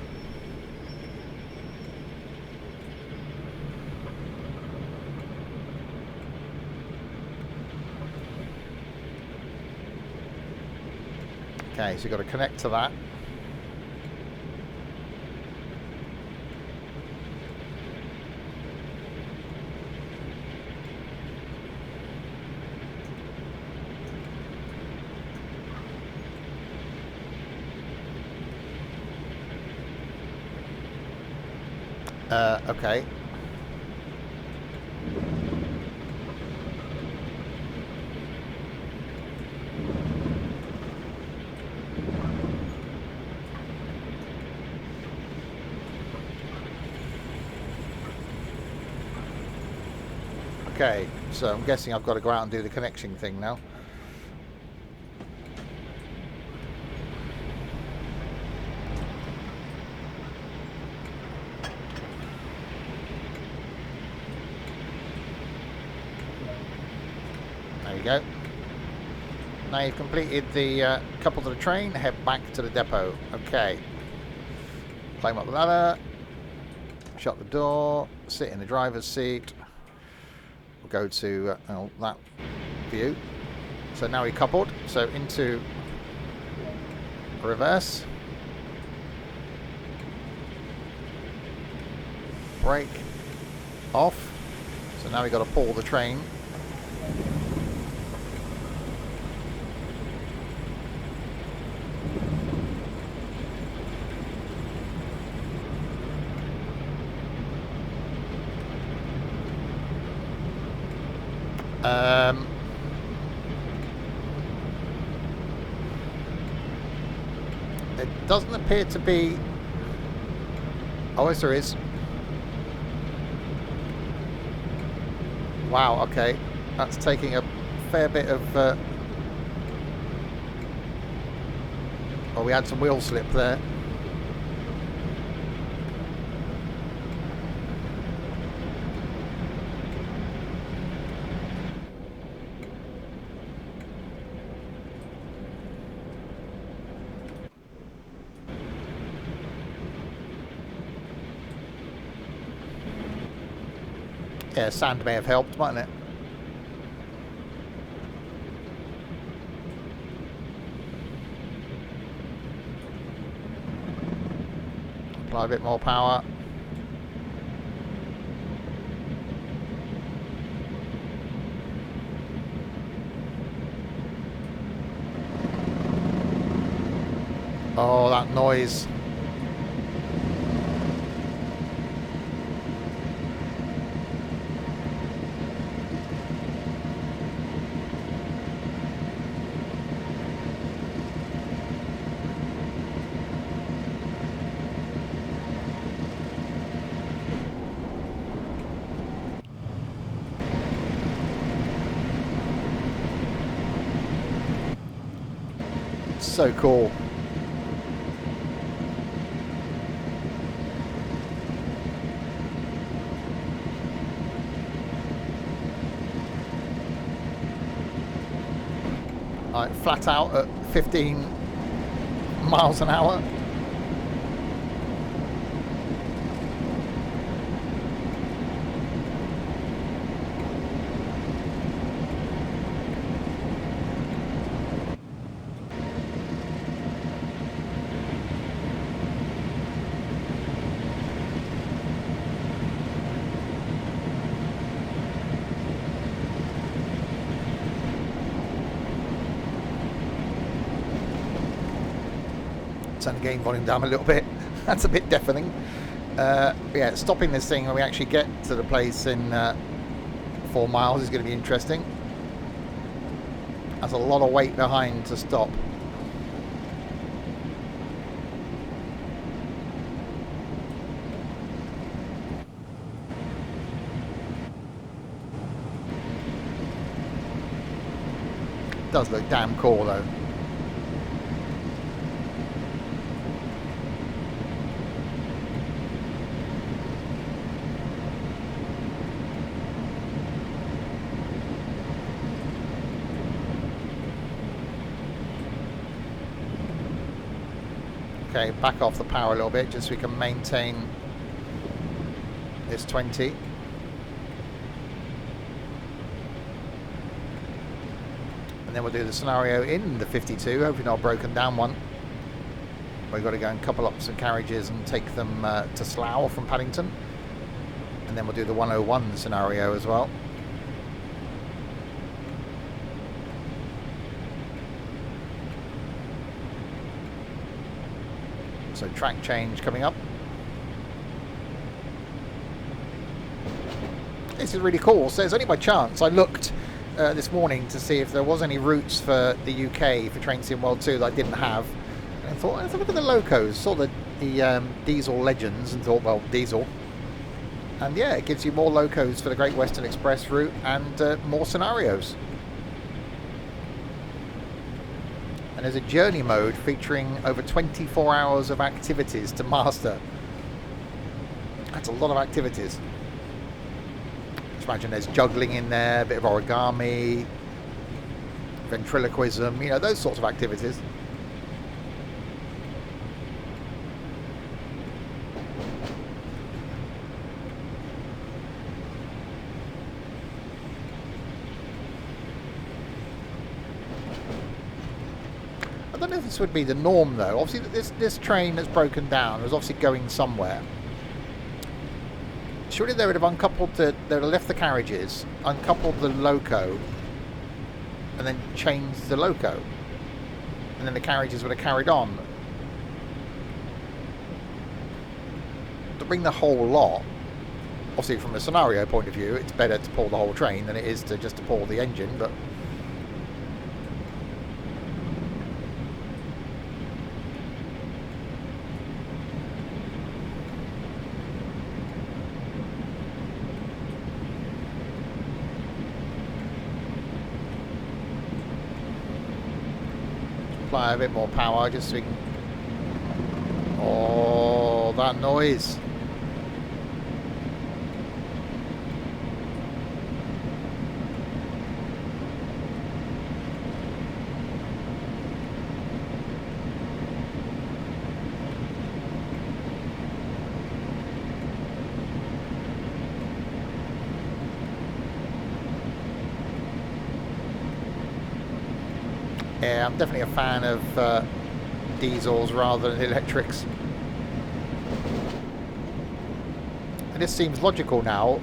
Okay, so you've got to connect to that. Okay. Okay, so I'm guessing I've got to go out and do the connection thing now. There you go. Now you've completed the couple to the train, head back to the depot. Okay. Climb up the ladder, shut the door, sit in the driver's seat. We'll go to that view. So now we coupled, so into reverse. Brake off. So now we've got to pull the train. It doesn't appear to be... Oh, yes, there is. Wow, okay. That's taking a fair bit of... Oh, we had some wheel slip there. Yeah, sand may have helped, mightn't it? Apply a bit more power. Oh, that noise. So cool. Like flat out at 15 miles an hour. Turn the gain volume down a little bit. That's a bit deafening. Yeah, stopping this thing when we actually get to the place in 4 miles is going to be interesting. That's a lot of weight behind to stop. Does look damn cool though. Okay, back off the power a little bit just so we can maintain this 20. And then we'll do the scenario in the 52, hopefully not a broken down one. We've got to go and couple up some carriages and take them to Slough from Paddington. And then we'll do the 101 scenario as well. So track change coming up. This is really cool. So it's only by chance I looked this morning to see if there was any routes for the UK for Train Sim World 2 that I didn't have. And I thought, let's have a look at the locos. Saw the diesel legends and thought, well, diesel. And yeah, it gives you more locos for the Great Western Express route and more scenarios. And there's a journey mode featuring over 24 hours of activities to master. That's a lot of activities. Just imagine there's juggling in there, a bit of origami, ventriloquism, you know, those sorts of activities. I don't know if this would be the norm though. Obviously this train that's broken down was obviously going somewhere. Surely they would have uncoupled they would have left the carriages, uncoupled the loco, and then changed the loco. And then the carriages would have carried on. To bring the whole lot, Obviously, from a scenario point of view, it's better to pull the whole train than it is to just to pull the engine, but apply a bit more power just so we can... Oh, that noise. Yeah, I'm definitely a fan of diesels rather than electrics. And this seems logical now,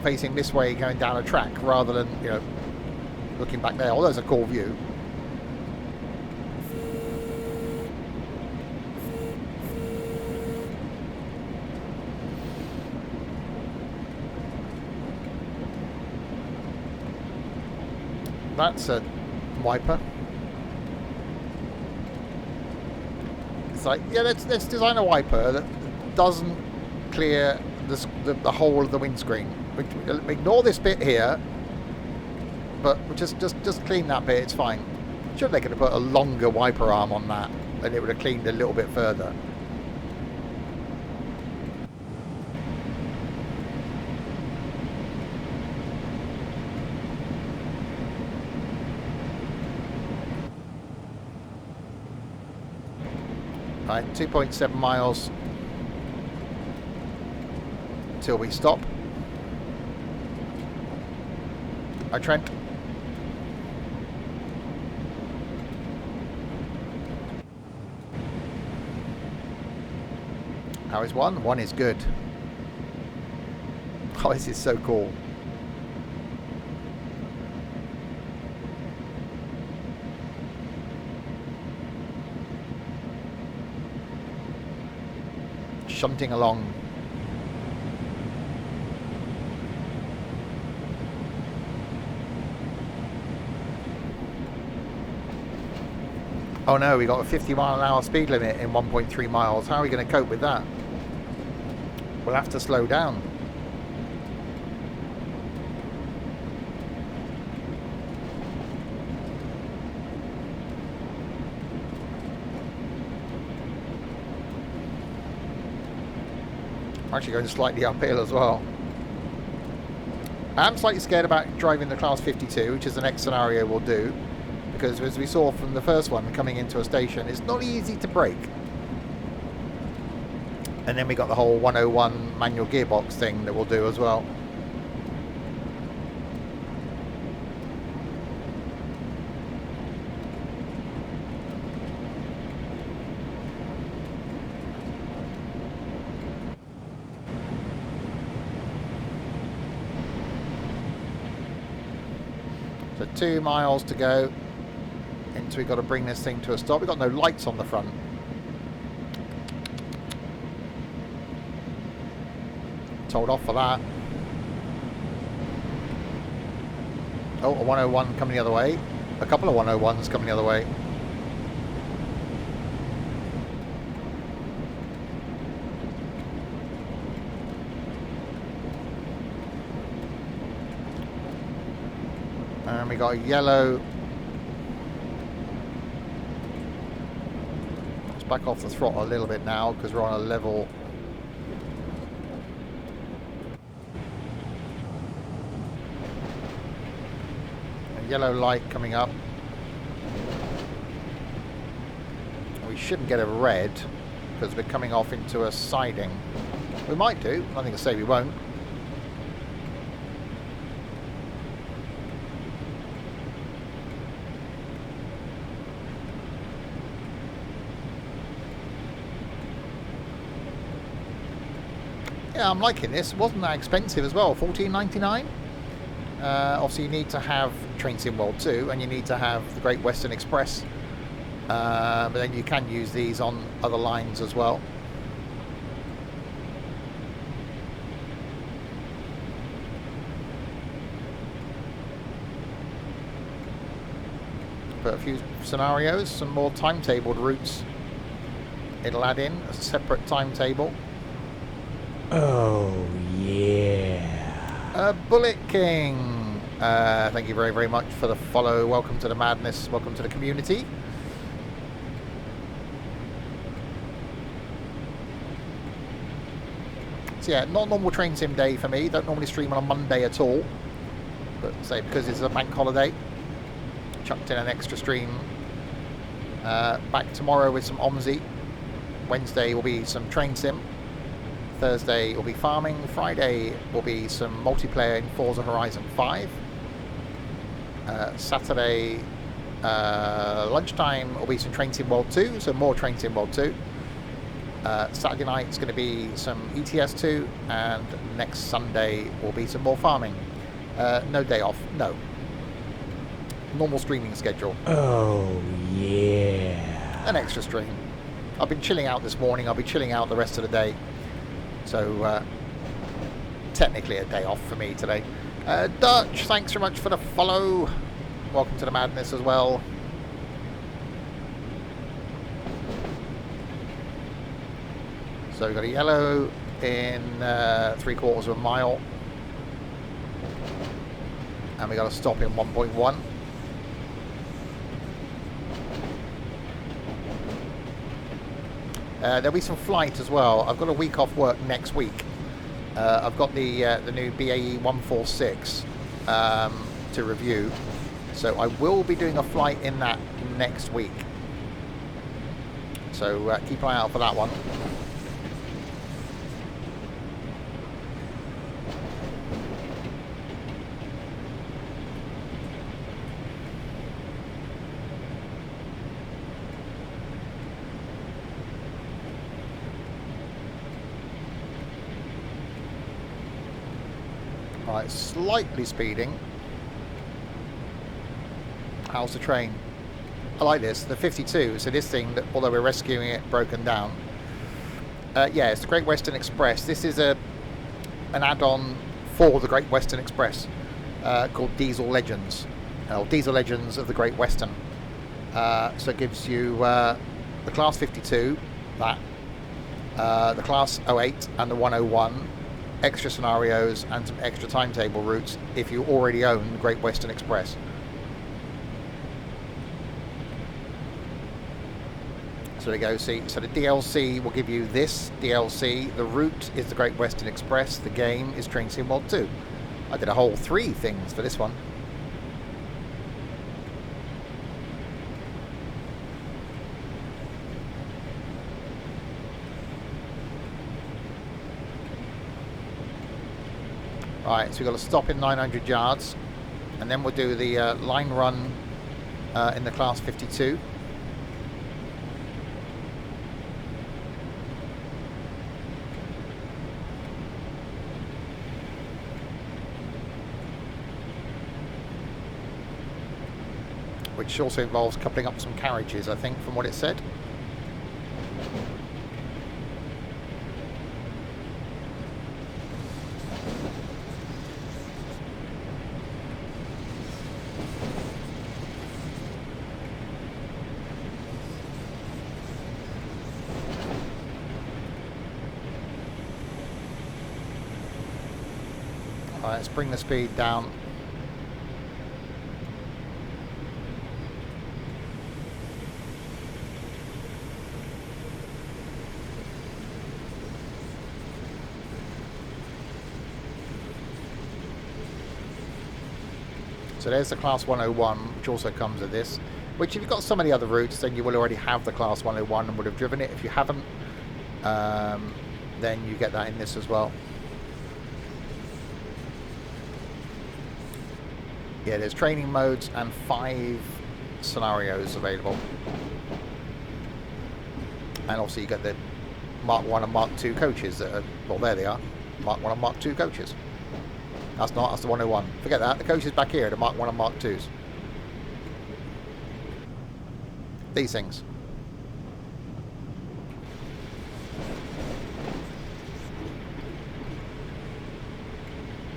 facing this way going down a track rather than, you know, looking back there. Although it's a cool view. That's a wiper. Like, yeah, let's design a wiper that doesn't clear the whole of the windscreen. Ignore this bit here, but just clean that bit. It's fine. Sure, they could have put a longer wiper arm on that, and it would have cleaned a little bit further. Right, 2.7 miles till we stop. Hi, Trent. How is one? One is good. Oh, this is so cool. Shunting along. Oh no, we got a 50-mile-an-hour speed limit in 1.3 miles. How are we going to cope with that? We'll have to slow down. I'm actually going slightly uphill as well. I'm slightly scared about driving the Class 52, which is the next scenario we'll do, because as we saw from the first one, coming into a station, it's not easy to brake. And then we got the whole 101 manual gearbox thing that we'll do as well. So 2 miles to go until we've got to bring this thing to a stop. We've got no lights on the front. Told off for that. Oh, a 101 coming the other way. A couple of 101s coming the other way. And we got a yellow. Let's back off the throttle a little bit now because we're on a level. A yellow light coming up. We shouldn't get a red because we're coming off into a siding. We might do. Nothing to say we won't. Yeah, I'm liking this. It wasn't that expensive as well. $14.99. Obviously, you need to have Train Sim World 2, and you need to have the Great Western Express. But then you can use these on other lines as well. but a few scenarios, some more timetabled routes. It'll add in a separate timetable. Oh, yeah. Bullet King, thank you very, very much for the follow. Welcome to the madness. Welcome to the community. So yeah, not a normal train sim day for me. Don't normally stream on a Monday at all. But say because it's a bank holiday, chucked in an extra stream. Back tomorrow with some OMSI. Wednesday will be some train sim. Thursday will be farming. Friday will be some multiplayer in Forza Horizon 5. Saturday lunchtime will be some Train Sim World 2, so more Train Sim World 2. Saturday night is going to be some ETS2, and next Sunday will be some more farming. No day off, no. Normal streaming schedule. Oh, yeah. An extra stream. I've been chilling out this morning, I'll be chilling out the rest of the day. So, technically a day off for me today. Dutch, thanks very much for the follow. Welcome to the madness as well. So we've got a yellow in 3/4 of a mile. And we got a stop in 1.1. There'll be some flight as well. I've got a week off work next week. I've got the new BAE 146 to review, so I will be doing a flight in that next week. So keep an eye out for that one. Right, slightly speeding. How's the train? I like this, the 52. So this thing, that, although we're rescuing it, broken down. Yeah, it's the Great Western Express. This is an add-on for the Great Western Express called Diesel Legends, or Diesel Legends of the Great Western. So it gives you the Class 52, that, the Class 08 and the 101. Extra scenarios and some extra timetable routes if you already own the Great Western Express. So there you go. See, so the DLC will give you this DLC. The route is the Great Western Express. The game is Train Sim World 2. I did a whole 3 things for this one. Right, so we've got to stop in 900 yards, and then we'll do the line run in the Class 52. Which also involves coupling up some carriages, I think, from what it said. Alright, let's bring the speed down. So there's the Class 101, which also comes with this. Which, if you've got some of the other routes, then you will already have the Class 101 and would have driven it. If you haven't, then you get that in this as well. Yeah, there's training modes and 5 scenarios available. And also you get the Mark 1 and Mark 2 coaches that are, well, there they are. Mark 1 and Mark 2 coaches. That's not, that's the 101. Forget that, the coaches back here, the Mark 1 and Mark 2s. These things.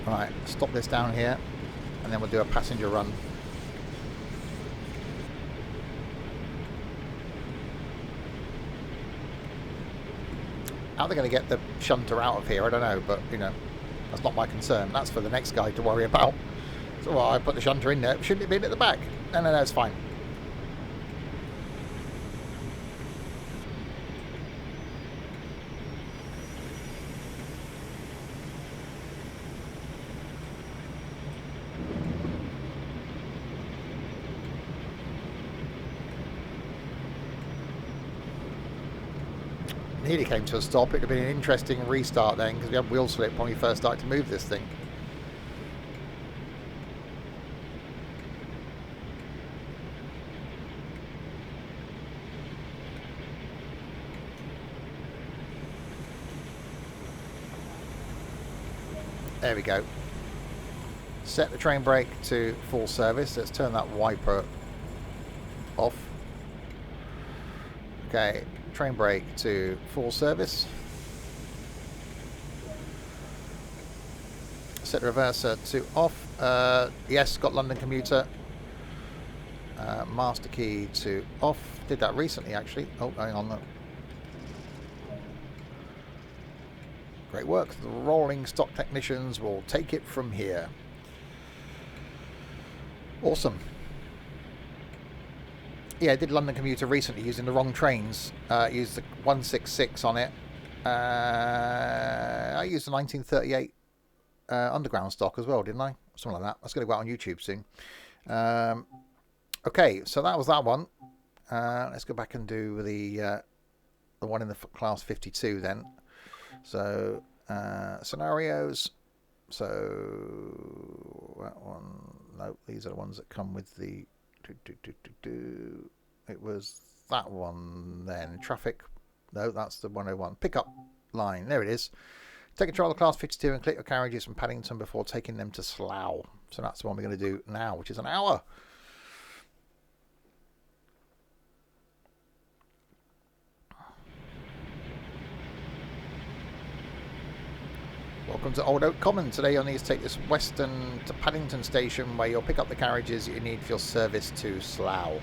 Right, stop this down here, and then we'll do a passenger run. How they're going to get the shunter out of here, I don't know, but, you know, that's not my concern. That's for the next guy to worry about. So, well, I put the shunter in there. Shouldn't it be in at the back? No, it's fine. Nearly came to a stop. It would have been an interesting restart then, because we had wheel slip when we first started to move this thing. There we go. Set the train brake to full service. Let's turn that wiper off. Okay, train brake to full service. Set the reverser to off. Yes, got London Commuter. Master key to off. Did that recently, actually. Oh, hang on. Great work. The rolling stock technicians will take it from here. Awesome. Yeah, I did London Commuter recently using the wrong trains. Used the 166 on it. I used the 1938 underground stock as well, didn't I? Something like that. That's going to go out on YouTube soon. Okay, so that was that one. Let's go back and do the one in the class 52 then. So scenarios. So that one. No, these are the ones that come with the. It was that one then. Traffic. No, that's the 101. Pickup line. There it is. Take control of class 52 and click your carriages from Paddington before taking them to Slough. So that's the one we're going to do now, which is an hour. Welcome to Old Oak Common. Today you'll need to take this western to Paddington station where you'll pick up the carriages you need for your service to Slough.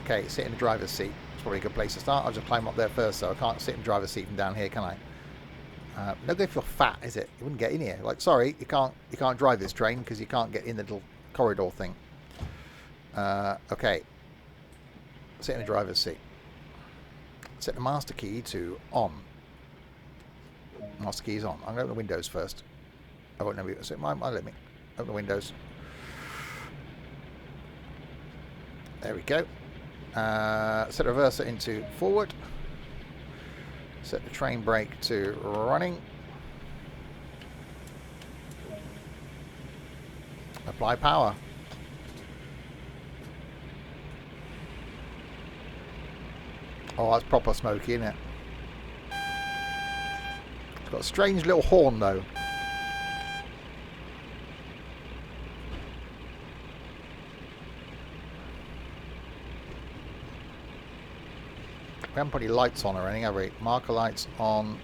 Okay, sit in the driver's seat. It's probably a good place to start. I'll just climb up there first, so I can't sit in the driver's seat from down here, can I? No good if you're fat, is it? You wouldn't get in here. Like, sorry, you can't drive this train because you can't get in the little corridor thing. Okay. Sit in the driver's seat. Set the master key to on. Master key is on. I'm going to open the windows first. I won't know. So let me open the windows. There we go. Set the reverser into forward. Set the train brake to running. Apply power. Oh, that's proper smoky, isn't it? It's got a strange little horn, though. We haven't put any lights on or anything, have we? Marker lights on.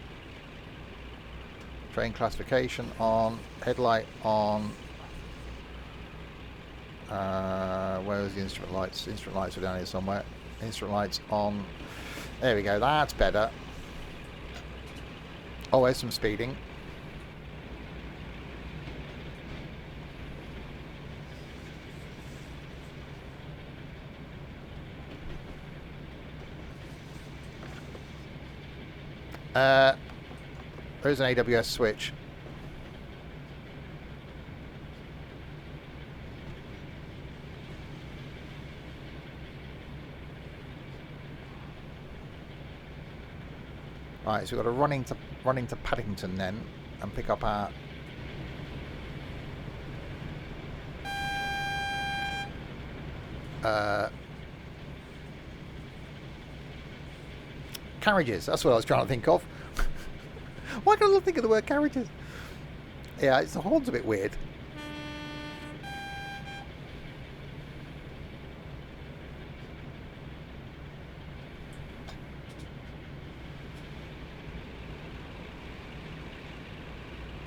Train classification on. Headlight on. Where's the instrument lights? Instrument lights are down here somewhere. Instrument lights on. There we go. That's better. Oh, there's some speeding. There's an AWS switch. Right, so we've got to run into Paddington then and pick up our carriages. That's what I was trying to think of. Why can't I think of the word carriages? Yeah, the horn's a bit weird.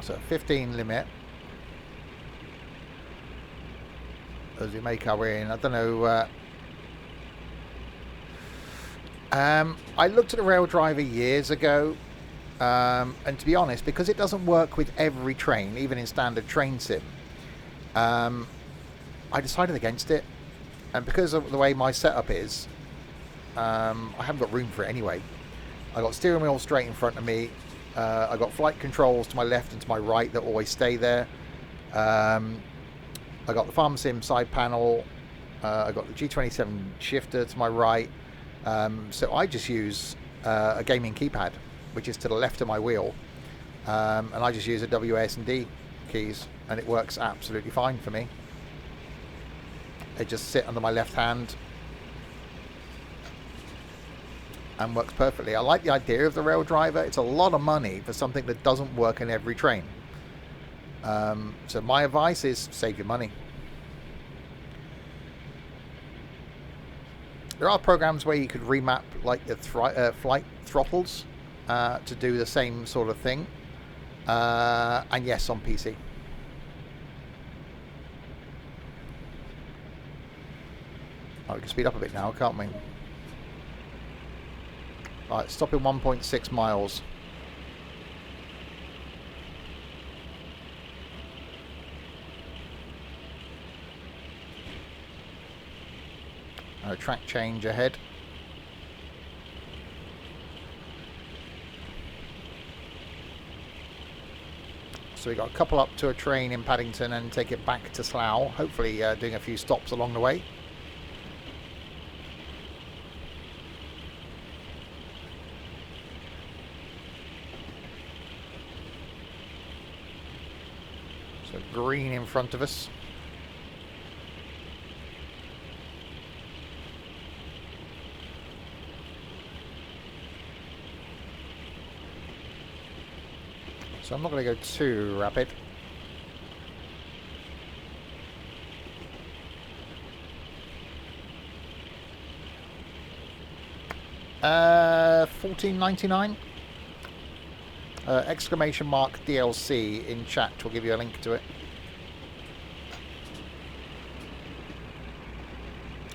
So 15 limit as we make our way in. I don't know. I looked at a rail driver years ago, and to be honest, because it doesn't work with every train, even in standard train sim, I decided against it. And because of the way my setup is, I haven't got room for it anyway. I got steering wheel straight in front of me. I got flight controls to my left and to my right that always stay there. I got the Farm Sim side panel. I got the G27 shifter to my right. So I just use a gaming keypad, which is to the left of my wheel, and I just use a WASD keys, and it works absolutely fine for me. They just sit under my left hand and works perfectly. I like the idea of the rail driver. It's a lot of money for something that doesn't work in every train. So my advice is save your money. There are programs where you could remap like the flight throttles to do the same sort of thing. And yes, on PC. Oh, we can speed up a bit now, can't we? Alright, stop in 1.6 miles. Track change ahead. So we got a couple up to a train in Paddington and take it back to Slough. Hopefully doing a few stops along the way. So green in front of us. So I'm not going to go too rapid. $14.99. Exclamation mark DLC in chat. We'll give you a link to it.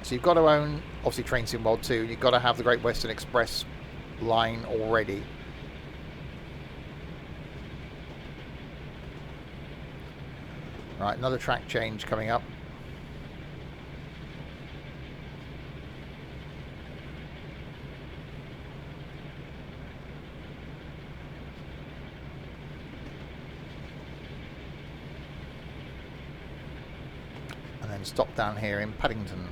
So you've got to own, obviously, Train Sim World 2. You've got to have the Great Western Express line already. Right, another track change coming up. And then stop down here in Paddington.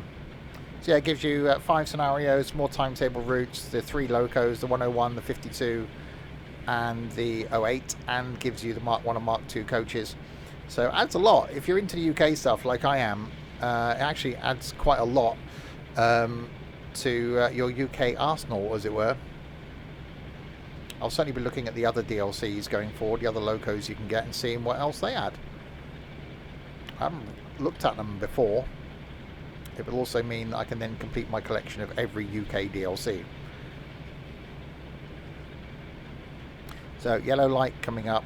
So yeah, it gives you 5 scenarios, more timetable routes, the 3 locos, the 101, the 52, and the 08, and gives you the Mark 1 and Mark 2 coaches. So it adds a lot. If you're into the UK stuff like I am, it actually adds quite a lot to your UK arsenal, as it were. I'll certainly be looking at the other DLCs going forward, the other locos you can get, and seeing what else they add. I haven't looked at them before. It will also mean that I can then complete my collection of every UK DLC. So yellow light coming up,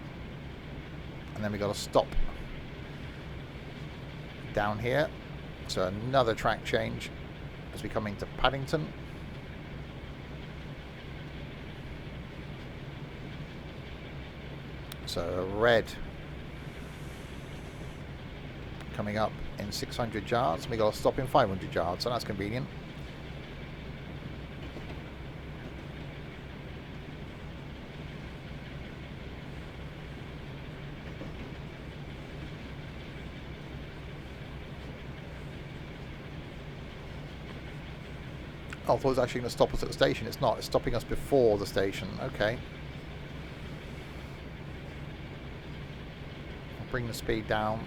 and then we've got to stop down here. So another track change as we come into Paddington. So red coming up in 600 yards. We got to stop in 500 yards, so that's convenient. I thought it was actually going to stop us at the station. It's not. It's stopping us before the station. Okay. I'll bring the speed down.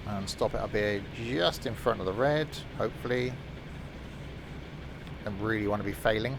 And stop it up here just in front of the red, hopefully. Don't really want to be failing.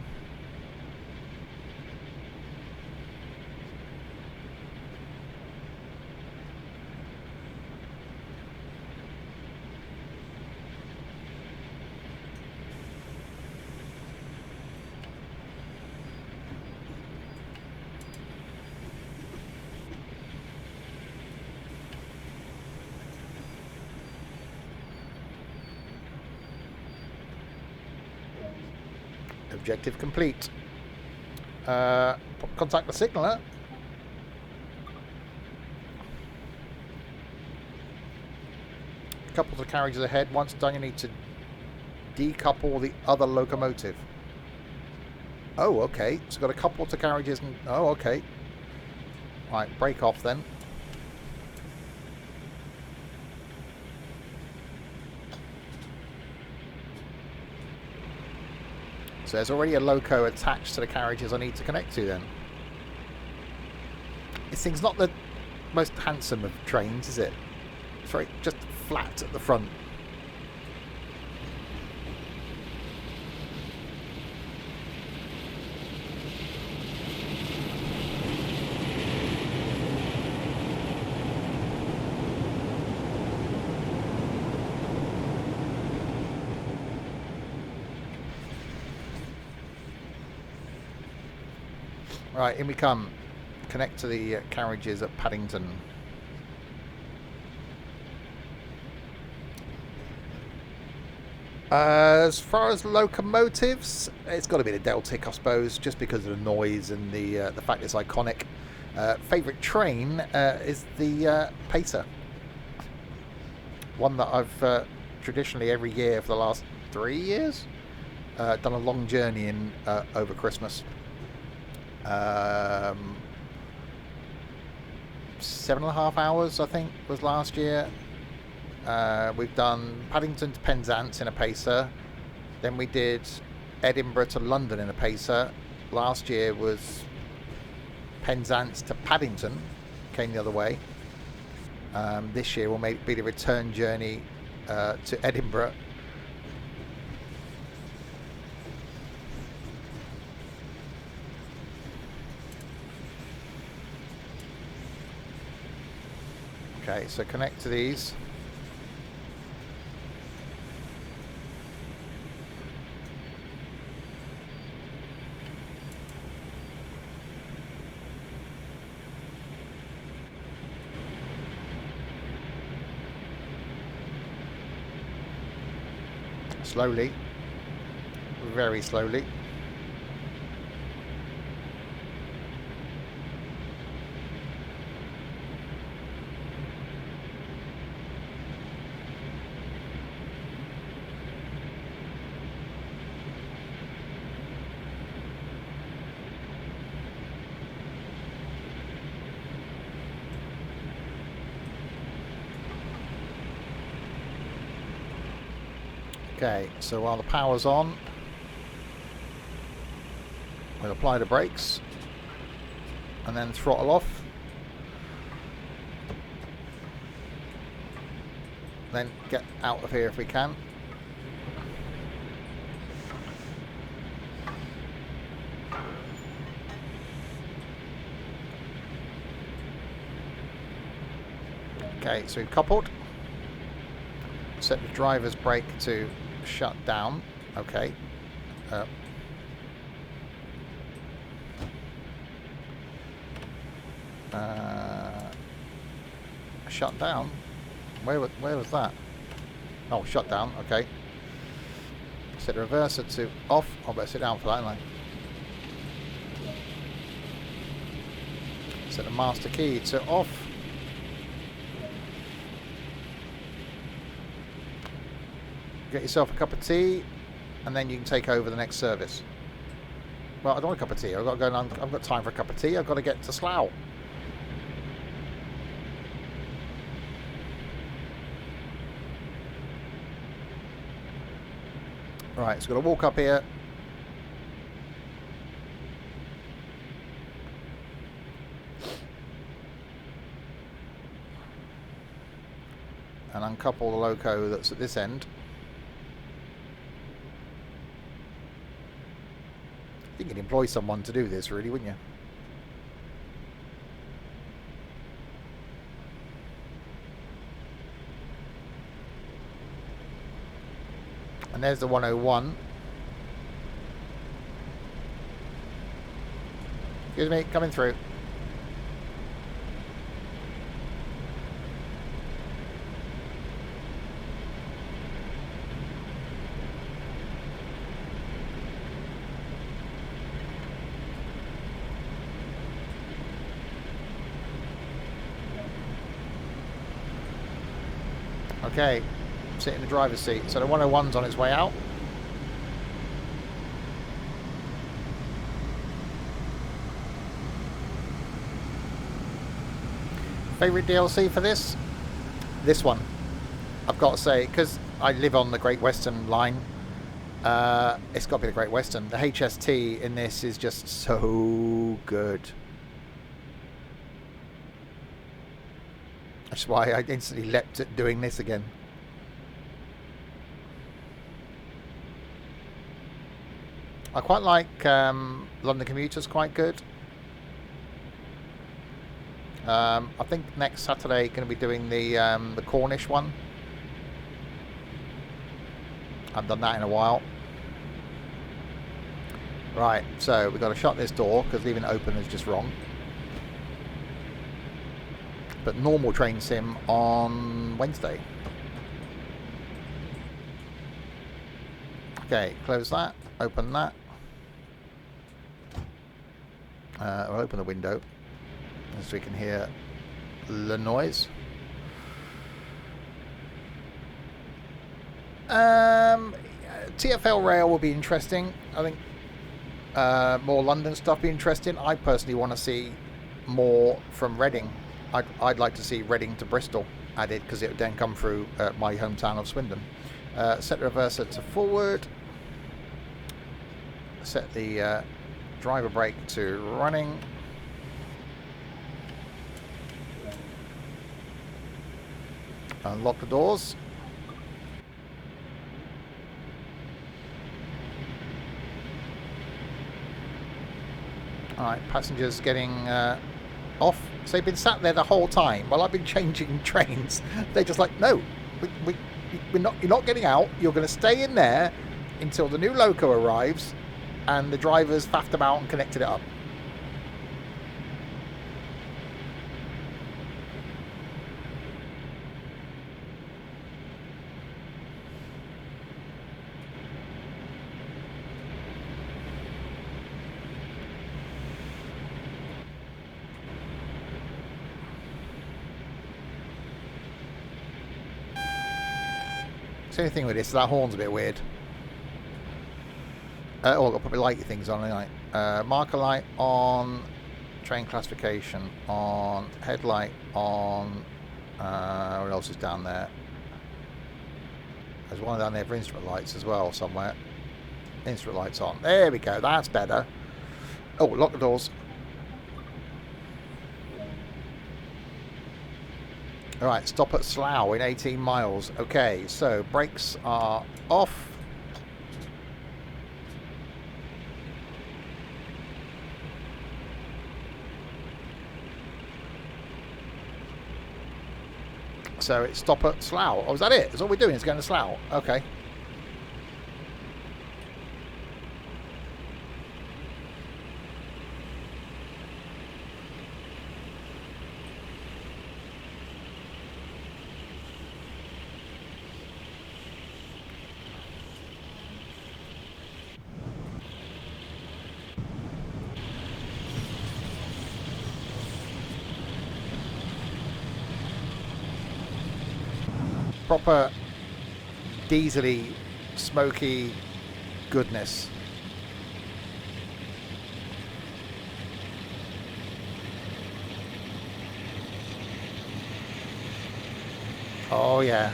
Objective complete. Contact the signaller. Couple of carriages ahead. Once done, you need to decouple the other locomotive. Oh, okay. So got a couple of carriages and... Oh, okay. Right, break off then. So there's already a loco attached to the carriages I need to connect to then. This thing's not the most handsome of trains, is it? It's very just flat at the front. Right, in we come. Connect to the carriages at Paddington. As far as locomotives, it's got to be the Deltic, I suppose, just because of the noise and the fact it's iconic. Favourite train is the Pacer. One that I've traditionally every year for the last 3 years done a long journey in over Christmas. 7.5 hours, I think, was last year. We've done Paddington to Penzance in a Pacer. Then we did Edinburgh to London in a Pacer. Last year was Penzance to Paddington, came the other way. This year will be the return journey to Edinburgh. Okay, so connect to these. Slowly, very slowly. Okay, so while the power's on, we'll apply the brakes and then throttle off. Then get out of here if we can. Okay, so we've coupled. Set the driver's brake to shut down. Okay. Shut down. Where was that? Oh, shut down. Okay. Set the reverser to off. I better sit down for that, haven't I? Set the master key to off. Get yourself a cup of tea, and then you can take over the next service. Well, I don't want a cup of tea. I've got to go. I've got time for a cup of tea. I've got to get to Slough. Right, so got to walk up here. And uncouple the loco that's at this end. I think you'd employ someone to do this, really, wouldn't you? And there's the 101. Excuse me, coming through. Okay, sit in the driver's seat. So the 101's on its way out. Favorite DLC for this? This one. I've got to say, because I live on the Great Western line, it's got to be the Great Western. The HST in this is just so good. That's why I instantly leapt at doing this again. I quite like London Commuter's quite good. I think next Saturday going to be doing the Cornish one. I haven't done that in a while. Right, so we've got to shut this door because leaving it open is just wrong. But normal train sim on Wednesday. Okay, close that, open that. We'll open the window so we can hear the noise. TfL Rail will be interesting. I think more London stuff be interesting. I personally want to see more from Reading. I'd like to see Reading to Bristol added because it would then come through my hometown of Swindon. Set the reverser to forward. Set the driver brake to running. Unlock the doors. Alright, passengers getting off. So they've been sat there the whole time while I've been changing trains. They're just like, no, you're not getting out. You're going to stay in there until the new loco arrives and the drivers faffed about and connected it up. The only thing with this, that horn's a bit weird. Oh, I've got to put my lighty things on, haven't I? Marker light on, train classification on, headlight on. What else is down there? There's one down there for instrument lights as well, somewhere. Instrument lights on. There we go, that's better. Oh, lock the doors. Alright, stop at Slough in 18 miles. Okay, so brakes are off. So it's stop at Slough. Oh, is that it? That's all we're doing is going to Slough. Okay. Proper diesely, smoky goodness. Oh yeah.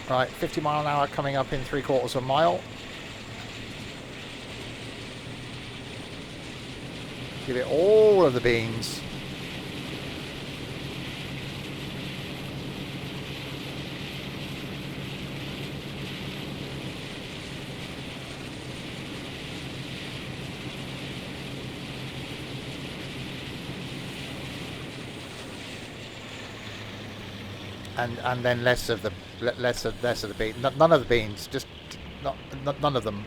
Right, 50 mile an hour coming up in 3/4 of a mile. Give it all of the beans. And then less of the beans. None of the beans. Just none of them.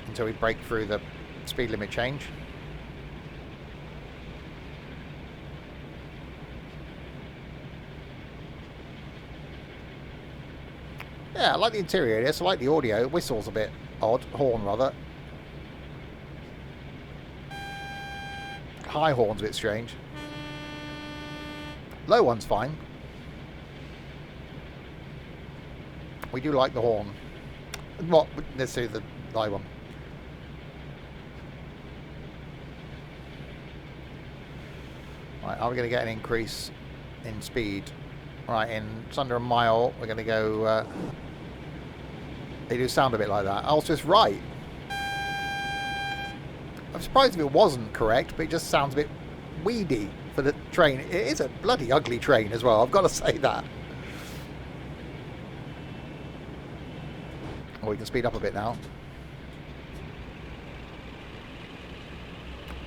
Until we break through the speed limit change. Yeah, I like the interior of this. I like the audio. Whistle's a bit odd. Horn, rather. High horn's a bit strange. Low one's fine. We do like the horn. Not necessarily the high one. Right, are we going to get an increase in speed? Right, in it's under a mile. We're going to go... they do sound a bit like that. Also, it's right. I'm surprised if it wasn't correct, but it just sounds a bit weedy for the train. It is a bloody ugly train as well, I've got to say that. Oh, we can speed up a bit now.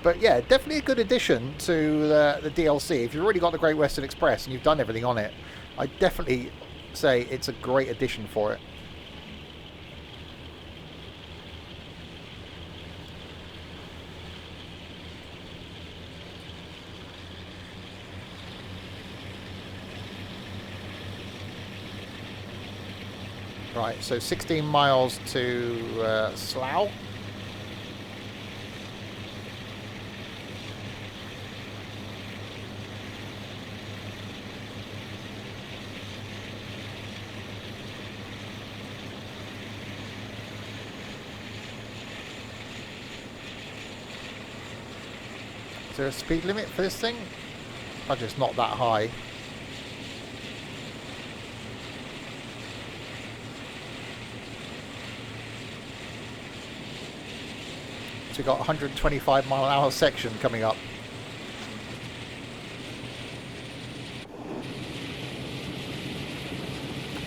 But yeah, definitely a good addition to the DLC. If you've already got the Great Western Express and you've done everything on it, I'd definitely say it's a great addition for it. Right, so 16 miles to Slough. Is there a speed limit for this thing? I just not that high. So we've got 125 mile an hour section coming up.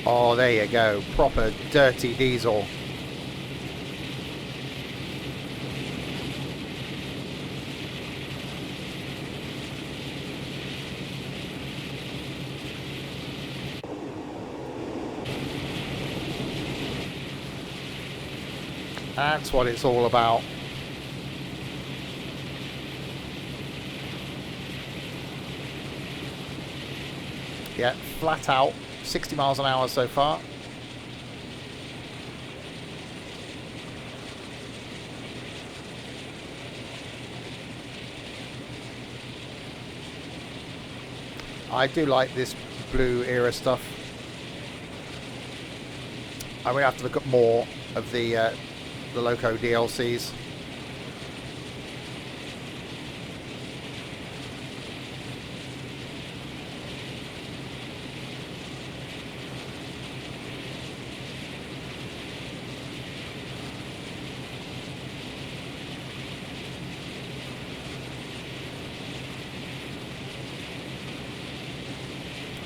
Oh, there you go. Proper dirty diesel. That's what it's all about. Yeah, flat out, 60 miles an hour so far. I do like this blue era stuff. I will have to look at more of the Loco DLCs.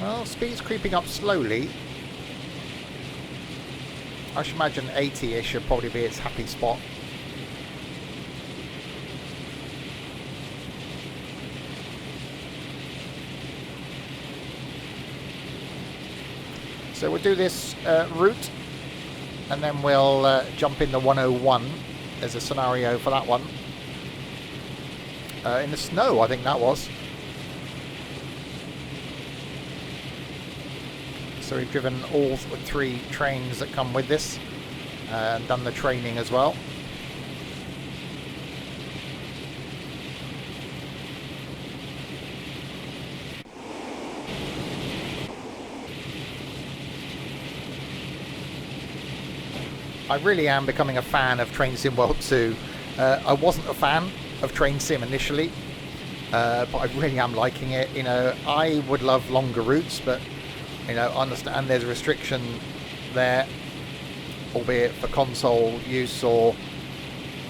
Well, speed's creeping up slowly. I should imagine 80-ish should probably be its happy spot. So we'll do this route, and then we'll jump in the 101 as a scenario for that one. In the snow, I think that was. So we've driven all 3 trains that come with this and done the training as well. I really am becoming a fan of Train Sim World 2. I wasn't a fan of Train Sim initially, but I really am liking it. You know, I would love longer routes, but you know, understand there's a restriction there, albeit for console use or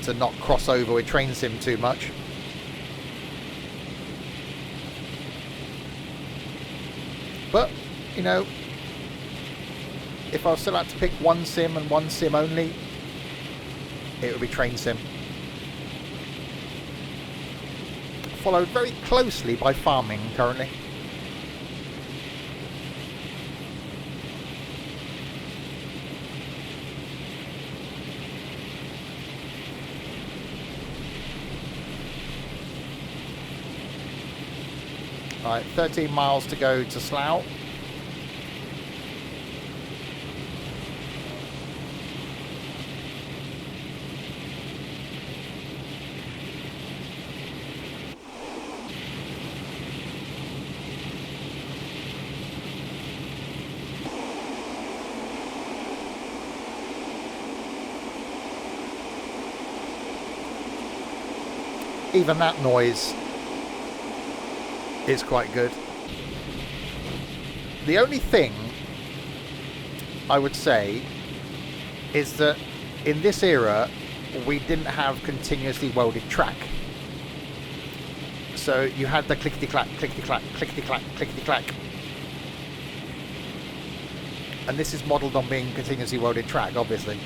to not cross over with Train Sim too much. But, you know, if I was still had to pick one sim and one sim only, it would be Train Sim. Followed very closely by farming currently. Right, 13 miles to go to Slough. even that noise is quite good. The only thing I would say is that in this era we didn't have continuously welded track. So you had the clickety-clack, clickety-clack, clickety-clack, clickety-clack. And this is modelled on being continuously welded track, obviously.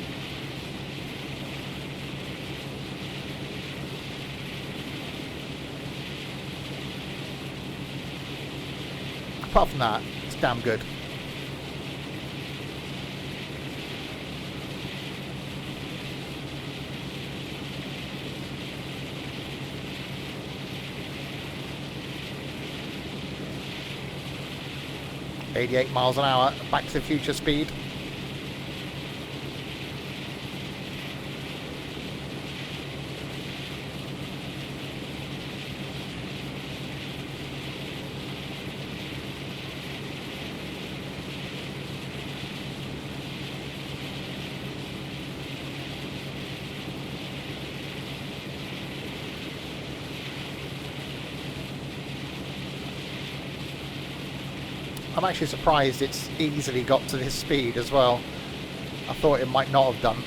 Apart from that, it's damn good. .88 miles an hour, Back to the Future speed. I'm actually surprised it's easily got to this speed as well. I thought it might not have done.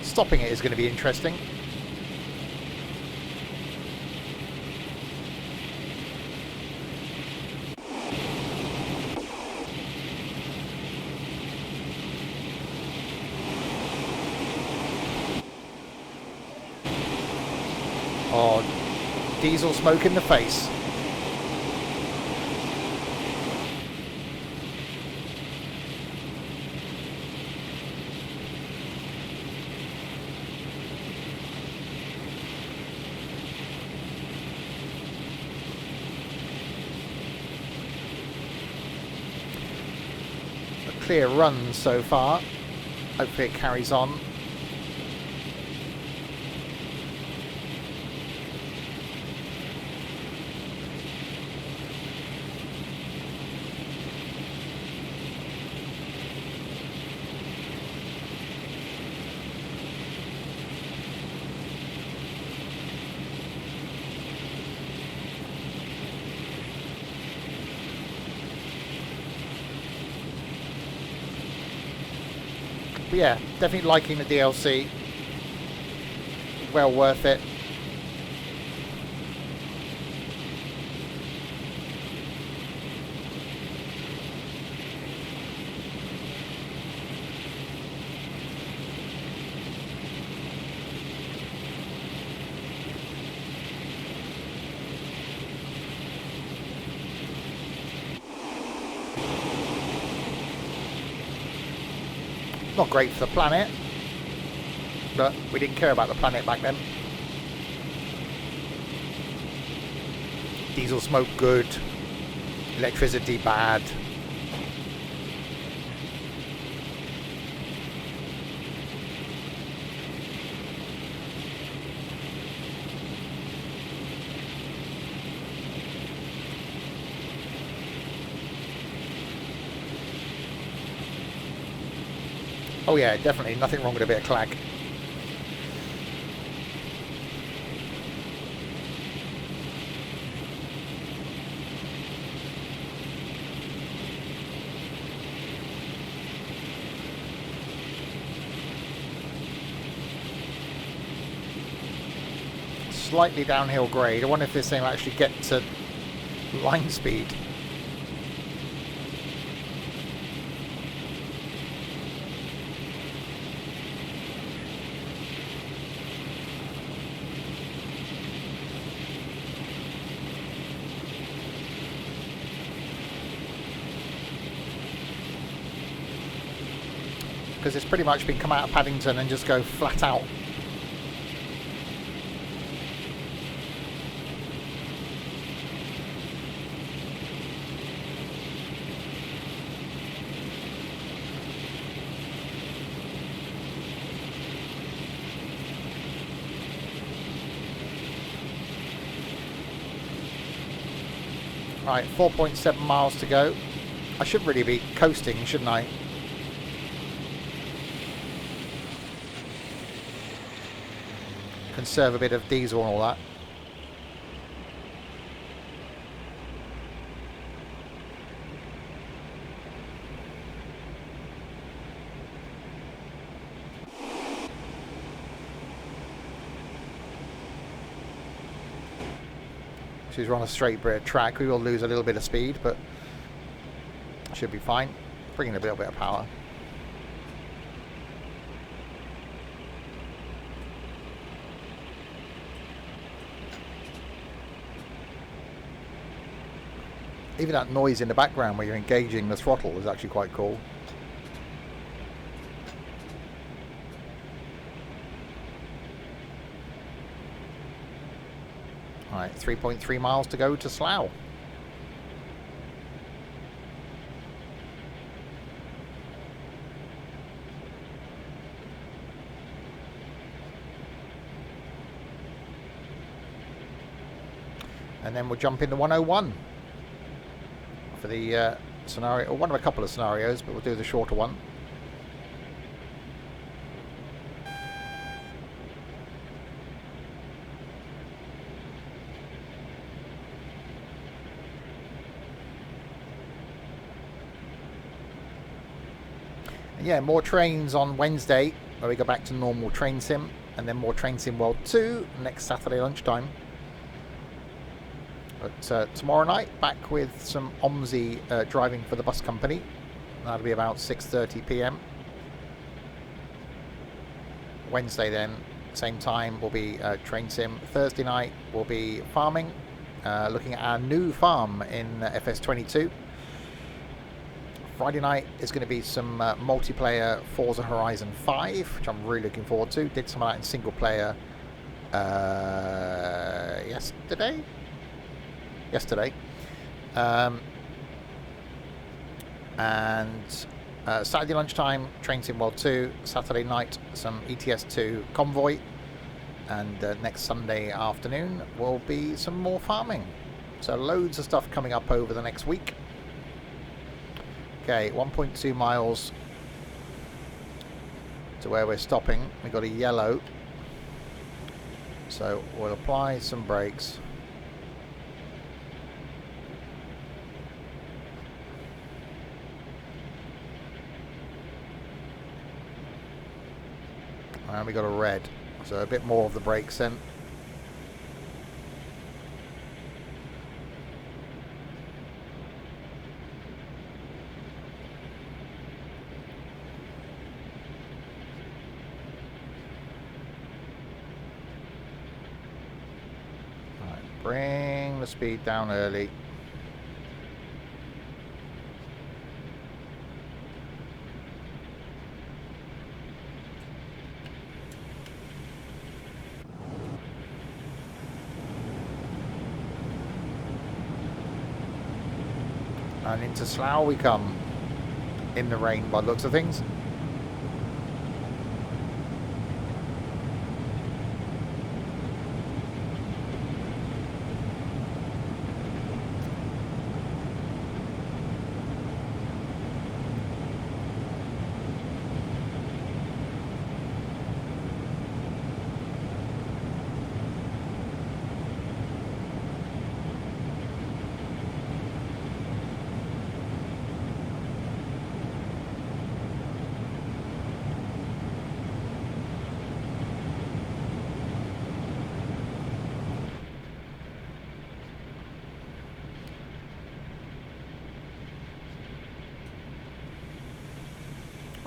Stopping it is going to be interesting. Oh, diesel smoke in the face. A clear run so far. Hopefully it carries on. But yeah, definitely liking the DLC. Well worth it. Not great for the planet, but we didn't care about the planet back then. Diesel smoke good, electricity bad. Oh yeah, definitely nothing wrong with a bit of clag. Slightly downhill grade. I wonder if this thing will actually get to line speed. Because it's pretty much been come out of Paddington and just go flat out. Right, 4.7 miles to go. I should really be coasting, shouldn't I? Conserve a bit of diesel and all that. She's on a straight bit of track. We will lose a little bit of speed, but should be fine. Bringing a little bit of power. Even that noise in the background where you're engaging the throttle is actually quite cool. Alright, 3.3 miles to go to Slough. And then we'll jump into 101 for the scenario, or one of a couple of scenarios, but we'll do the shorter one. Yeah, more trains on Wednesday, where we go back to normal train sim, and then more Train Sim World 2 next Saturday lunchtime. But tomorrow night, back with some OMSI driving for the bus company. That'll be about 6:30 p.m. Wednesday then, same time, will be train sim. Thursday night will be farming, looking at our new farm in FS22. Friday night is going to be some multiplayer Forza Horizon 5, which I'm really looking forward to. Did some of that in single player yesterday. And Saturday lunchtime, Train Sim World 2. Saturday night, some ETS2 Convoy. And next Sunday afternoon will be some more farming. So loads of stuff coming up over the next week. Okay, 1.2 miles to where we're stopping. We've got a yellow. So we'll apply some brakes. And we got a red, so a bit more of the brakes then. Right, bring the speed down early. And into Slough we come, in the rain by the looks of things.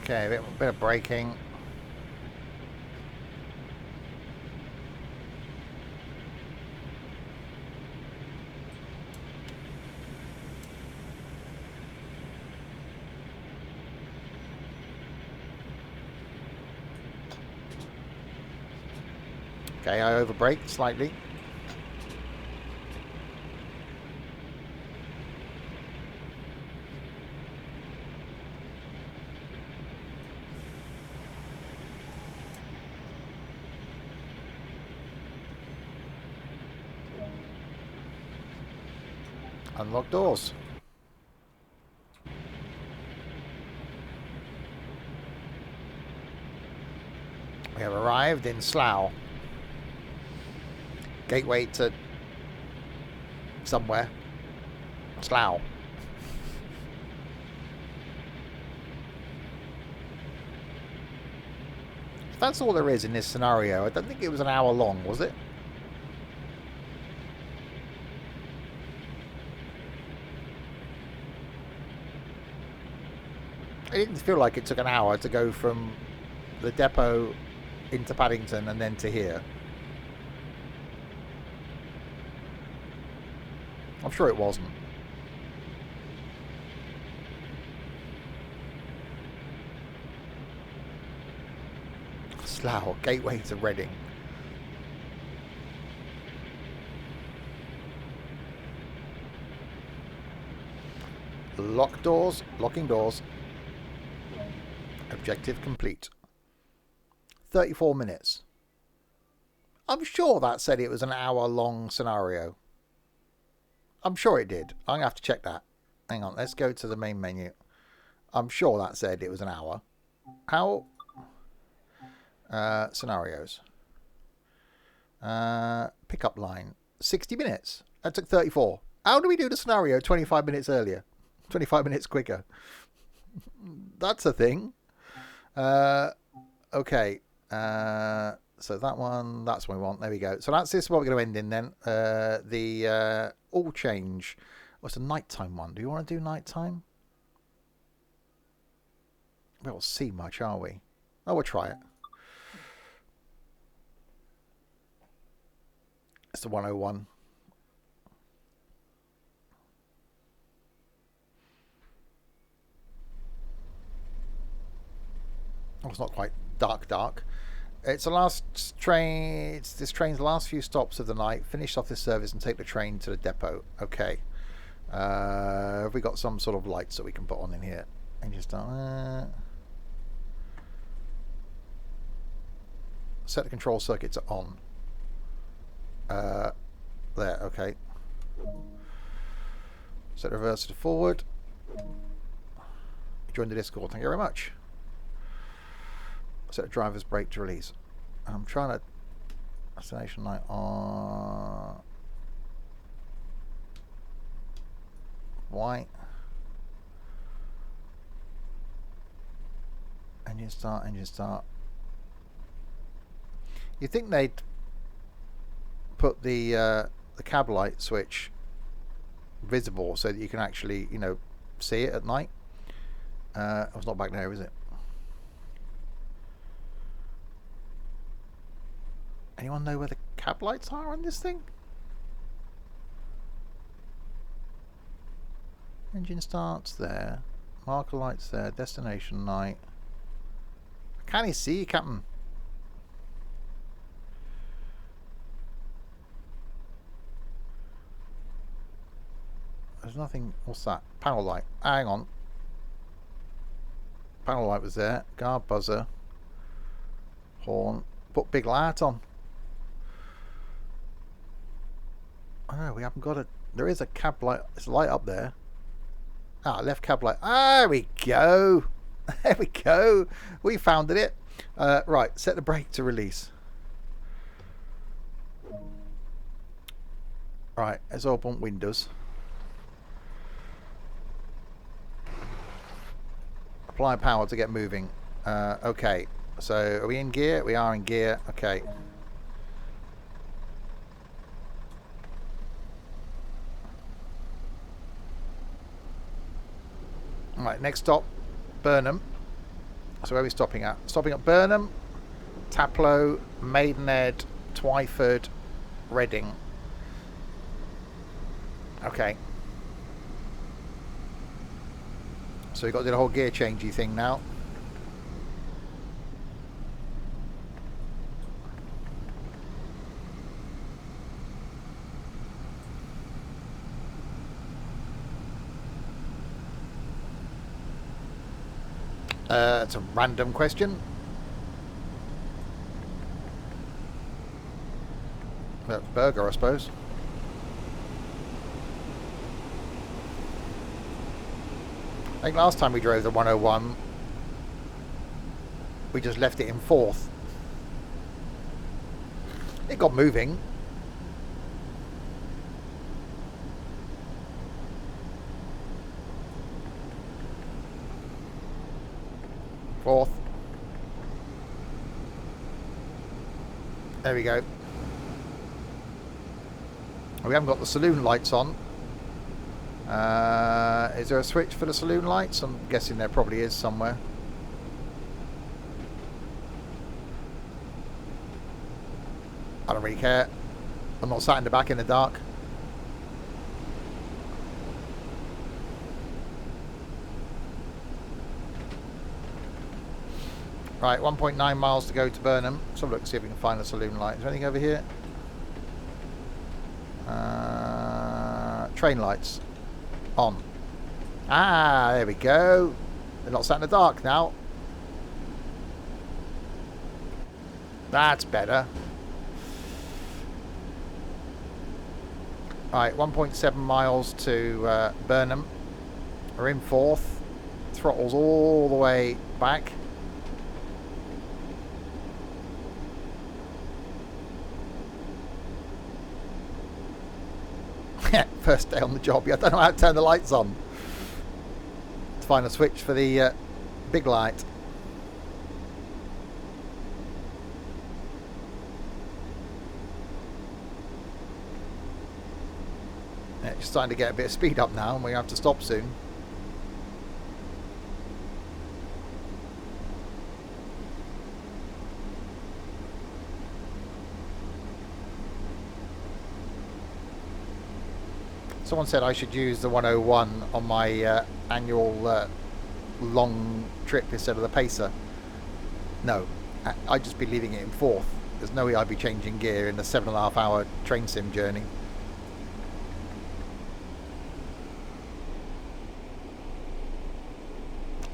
Okay, a bit of braking. Okay, I overbraked slightly. Unlock doors. We have arrived in Slough. Gateway to somewhere. Slough. If that's all there is in this scenario, I don't think it was an hour long, was it? It didn't feel like it took an hour to go from the depot into Paddington and then to here. I'm sure it wasn't. Slough, gateway to Reading. Lock doors, locking doors. Objective complete. 34 minutes. I'm sure that said it was an hour long scenario. I'm sure it did. I'm going to have to check that. Hang on, let's go to the main menu. I'm sure that said it was an hour. How? Scenarios. Pickup line. 60 minutes. That took 34. How do we do the scenario 25 minutes earlier? 25 minutes quicker. That's a thing. Okay. So that one, that's what we want. There we go. So this is what we're going to end in then. The all change. What's the nighttime one? Do you want to do nighttime? We won't see much, are we? Oh, we'll try it. It's the 101. Oh, it's not quite dark. It's the last train. It's this train's last few stops of the night. Finish off this service and take the train to the depot. Okay. Have we got some sort of lights that we can put on in here? And just set the control circuit to on. There. Okay. Set the reverser to forward. Join the Discord. Thank you very much. Set the driver's brake to release. I'm trying to destination light on white. Engine start. You think they'd put the cab light switch visible so that you can actually, you know, see it at night? It's not back there, is it? Anyone know where the cab lights are on this thing? Engine starts there. Marker lights there. Destination light. Can he see you, Captain? There's nothing. What's that? Panel light. Hang on. Panel light was there. Guard buzzer. Horn. Put big light on. Oh no, we haven't got a... There is a cab light. It's a light up there. Ah, left cab light. There we go. There we go. We found it. Right, set the brake to release. Right, let's open windows. Apply power to get moving. Okay, so are we in gear? We are in gear. Okay. Right, next stop, Burnham. So where are we stopping at? Stopping at Burnham, Taplow, Maidenhead, Twyford, Reading. Okay. So we've got to do the whole gear changey thing now. It's a random question. Burger, I suppose. I think last time we drove the 101, we just left it in fourth. It got moving. Fourth. There we go. We haven't got the saloon lights on. Is there a switch for the saloon lights? I'm guessing there probably is somewhere. I don't really care. I'm not sat in the back in the dark. Right, 1.9 miles to go to Burnham. Let's have a look, see if we can find a saloon light. Is there anything over here? Train lights. On. Ah, there we go. They're not sat in the dark now. That's better. Right, 1.7 miles to Burnham. We're in fourth. Throttles all the way back. First day on the job. I don't know how to turn the lights on. Let's find a switch for the big light. Yeah, it's starting to get a bit of speed up now, and we have to stop soon. Someone said I should use the 101 on my annual long trip instead of the Pacer. No, I'd just be leaving it in fourth. There's no way I'd be changing gear in a 7.5 hour train sim journey.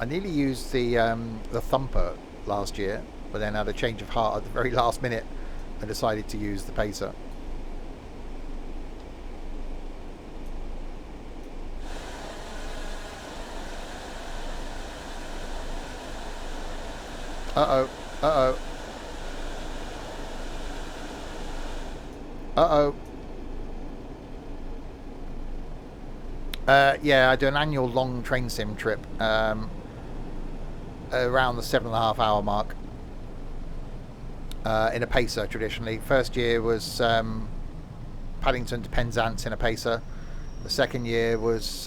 I nearly used the Thumper last year, but then had a change of heart at the very last minute and decided to use the Pacer. Uh-oh. Uh-oh. Uh-oh. Yeah, I do an annual long train sim trip around the 7.5 hour mark in a Pacer traditionally. First year was Paddington to Penzance in a Pacer. The second year was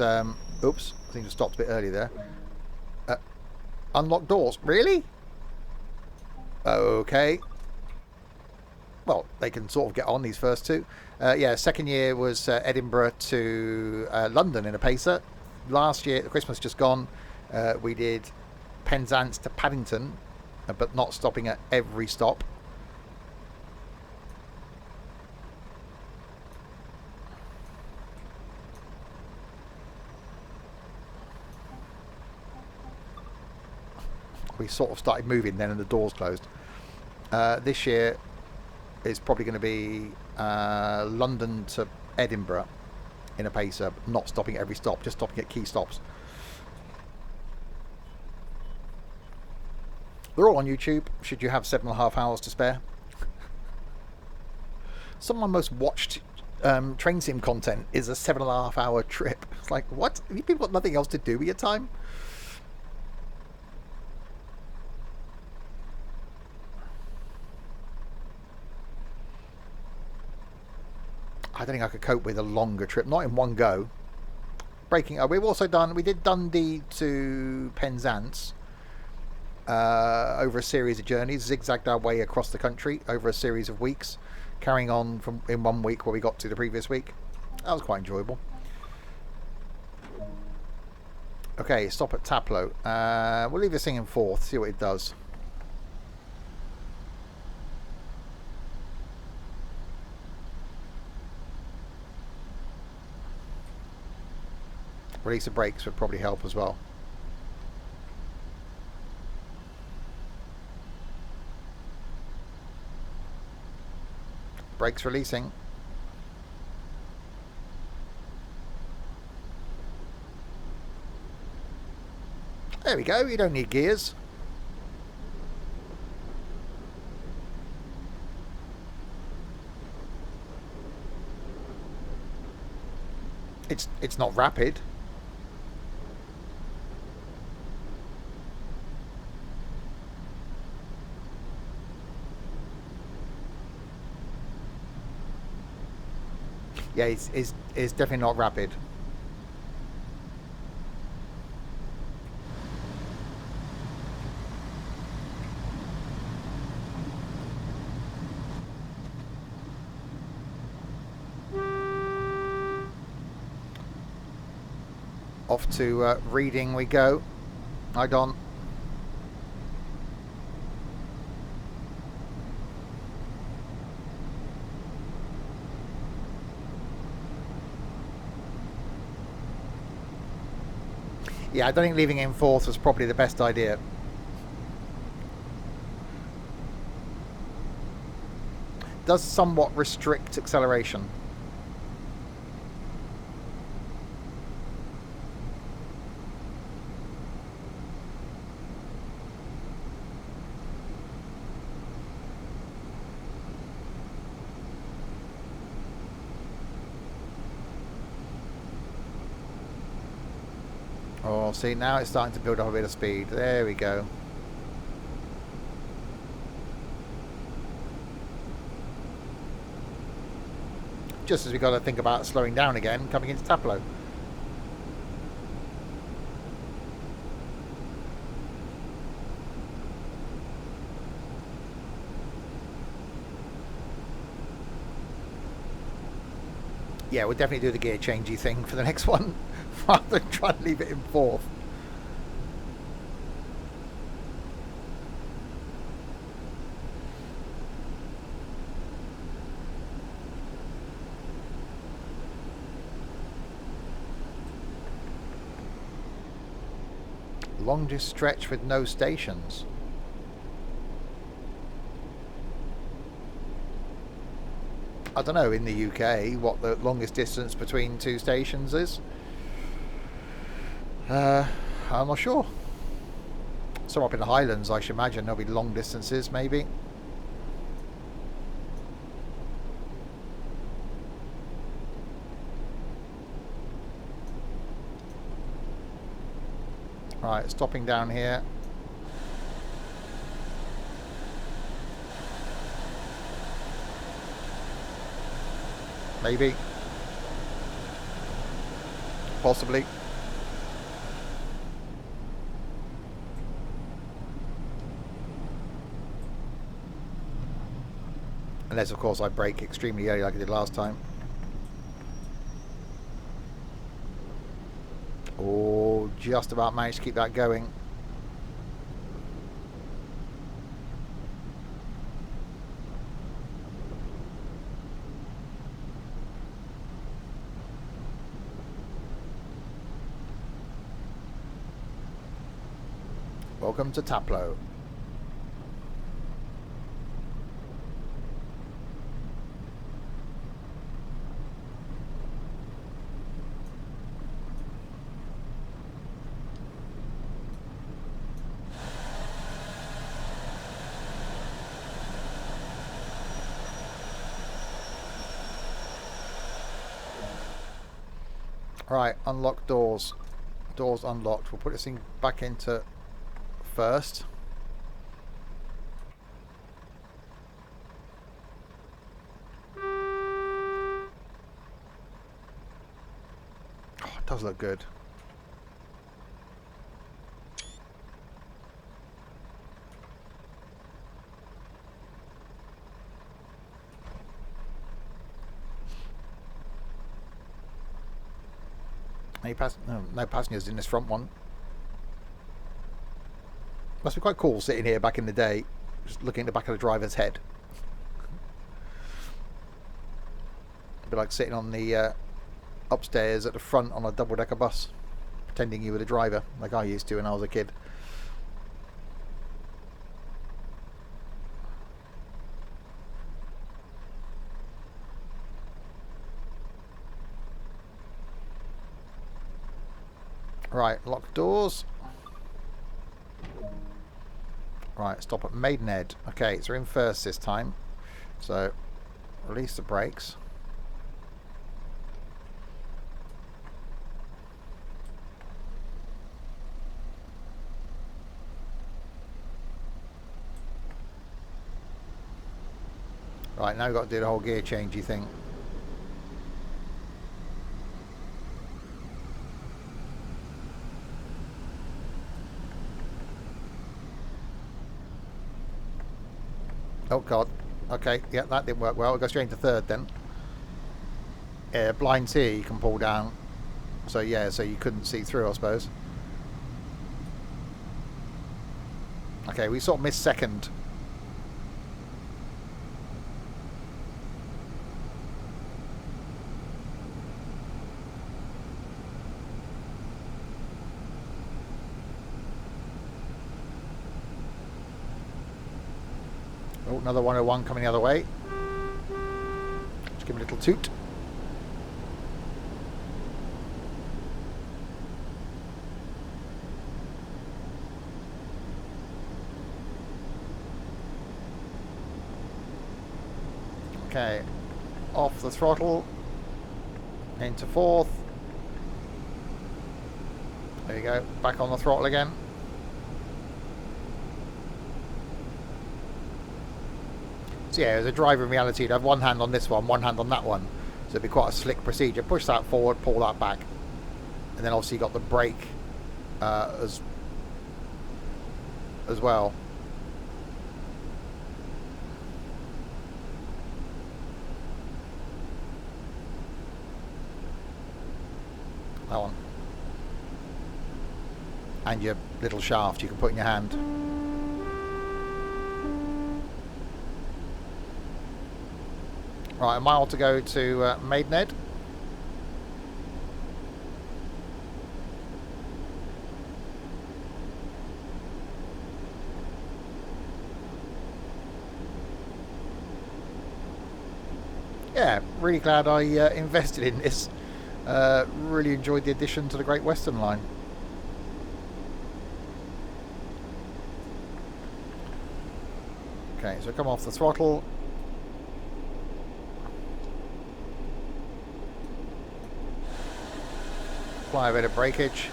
oops, I think I stopped a bit early there. Unlock doors. Really? Okay. Well, they can sort of get on these first two. Yeah, second year was Edinburgh to London in a Pacer. Last year, Christmas just gone, we did Penzance to Paddington, but not stopping at every stop. We sort of started moving then and the doors closed. This year is probably going to be London to Edinburgh in a Pacer, not stopping at every stop, just stopping at key stops. They're all on YouTube, should you have 7.5 hours to spare. Some of my most watched train sim content is a 7.5 hour trip. It's like, what? Have you people got nothing else to do with your time? I don't think I could cope with a longer trip, not in one go. Breaking up. We've also done, we did Dundee to Penzance over a series of journeys, zigzagged our way across the country over a series of weeks, carrying on from in 1 week where we got to the previous week. That was quite enjoyable. Okay, stop at Taplow. We'll leave this thing in fourth, see what it does. Release of brakes would probably help as well. Brakes releasing. There we go, you don't need gears. It's not rapid. Yeah, it's definitely not rapid. Off to Reading we go. Hi, Don. Yeah, I don't think leaving in fourth was probably the best idea. Does somewhat restrict acceleration. Oh, see, now it's starting to build up a bit of speed. There we go. Just as we got to think about slowing down again, coming into Taplow. Yeah, we'll definitely do the gear changey thing for the next one, rather than try to leave it in fourth. Longest stretch with no stations. I don't know in the UK what the longest distance between two stations is. I'm not sure. Somewhere up in the Highlands, I should imagine there'll be long distances, maybe. Right, stopping down here. Maybe. Possibly. Unless, of course, I brake extremely early like I did last time. Oh, just about managed to keep that going. Welcome to Taplow. Right, unlock doors. Doors unlocked. We'll put this thing back into first. Oh, it does look good. No passengers in this front one. Must be quite cool sitting here back in the day, just looking at the back of the driver's head. It'd be like sitting on the upstairs at the front on a double-decker bus, pretending you were the driver, like I used to when I was a kid. Right, lock doors. Right, stop at Maidenhead. Okay, so we're in first this time. So, release the brakes. Right, now we've got to do the whole gear changey thing. Oh god. Okay, yeah, that didn't work well. We'll go straight into third then. Blinds here you can pull down. So yeah, so you couldn't see through, I suppose. Okay, we sort of missed second. Oh, another 101 coming the other way. Just give it a little toot. Okay, off the throttle, into fourth. There you go, back on the throttle again. So yeah, as a driver in reality, you'd have one hand on this one hand on that one. So it'd be quite a slick procedure. Push that forward, pull that back. And then obviously you've got the brake as well. That one. And your little shaft you can put in your hand. Right, a mile to go to Maidenhead. Yeah, really glad I invested in this. Really enjoyed the addition to the Great Western Line. Okay, so come off the throttle. Apply a bit of breakage.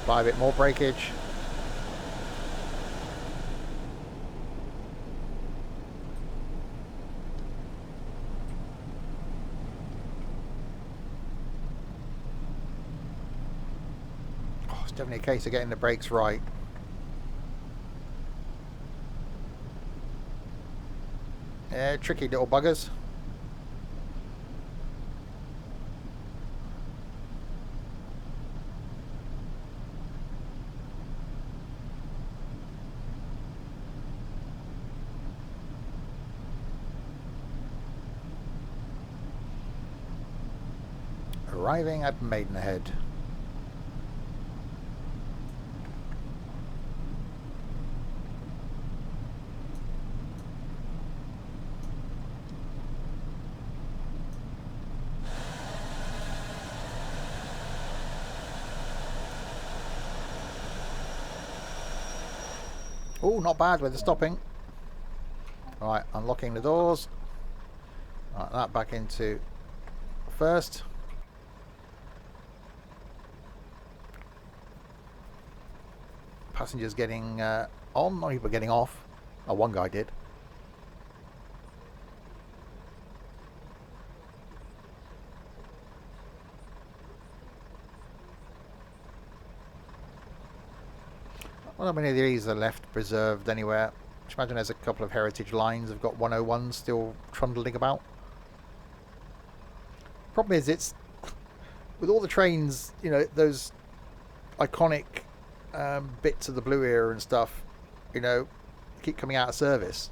Apply a bit more breakage. Definitely a case of getting the brakes right. Yeah, tricky little buggers. Arriving at Maidenhead. Oh, not bad with the stopping. Right, unlocking the doors. Right, that back into first. Passengers getting on, not people getting off. Oh, one guy did. Well, not many of these are left preserved anywhere. Just imagine there's a couple of heritage lines have got 101s still trundling about. Problem is, it's with all the trains, you know, those iconic bits of the Blue Era and stuff, you know, keep coming out of service.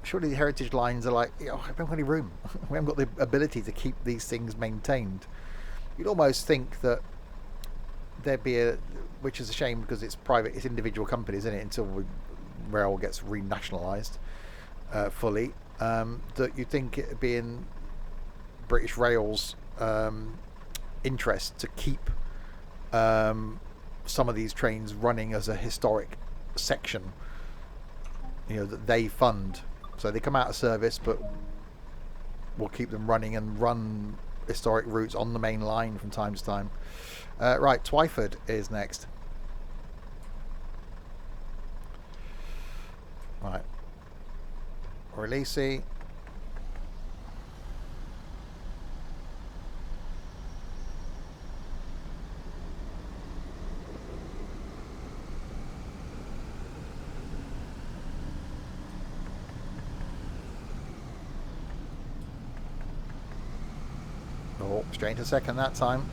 Surely the heritage lines are like, we haven't got any room. We haven't got the ability to keep these things maintained. You'd almost think that there'd be which is a shame because it's private, it's individual companies, isn't it, until rail gets renationalised fully, that you'd think it'd be in British Rail's interest to keep some of these trains running as a historic section, you know, that they fund. So they come out of service, but we'll keep them running and run historic routes on the main line from time to time. Right, Twyford is next. Right. Releasey. Oh, straight into second that time.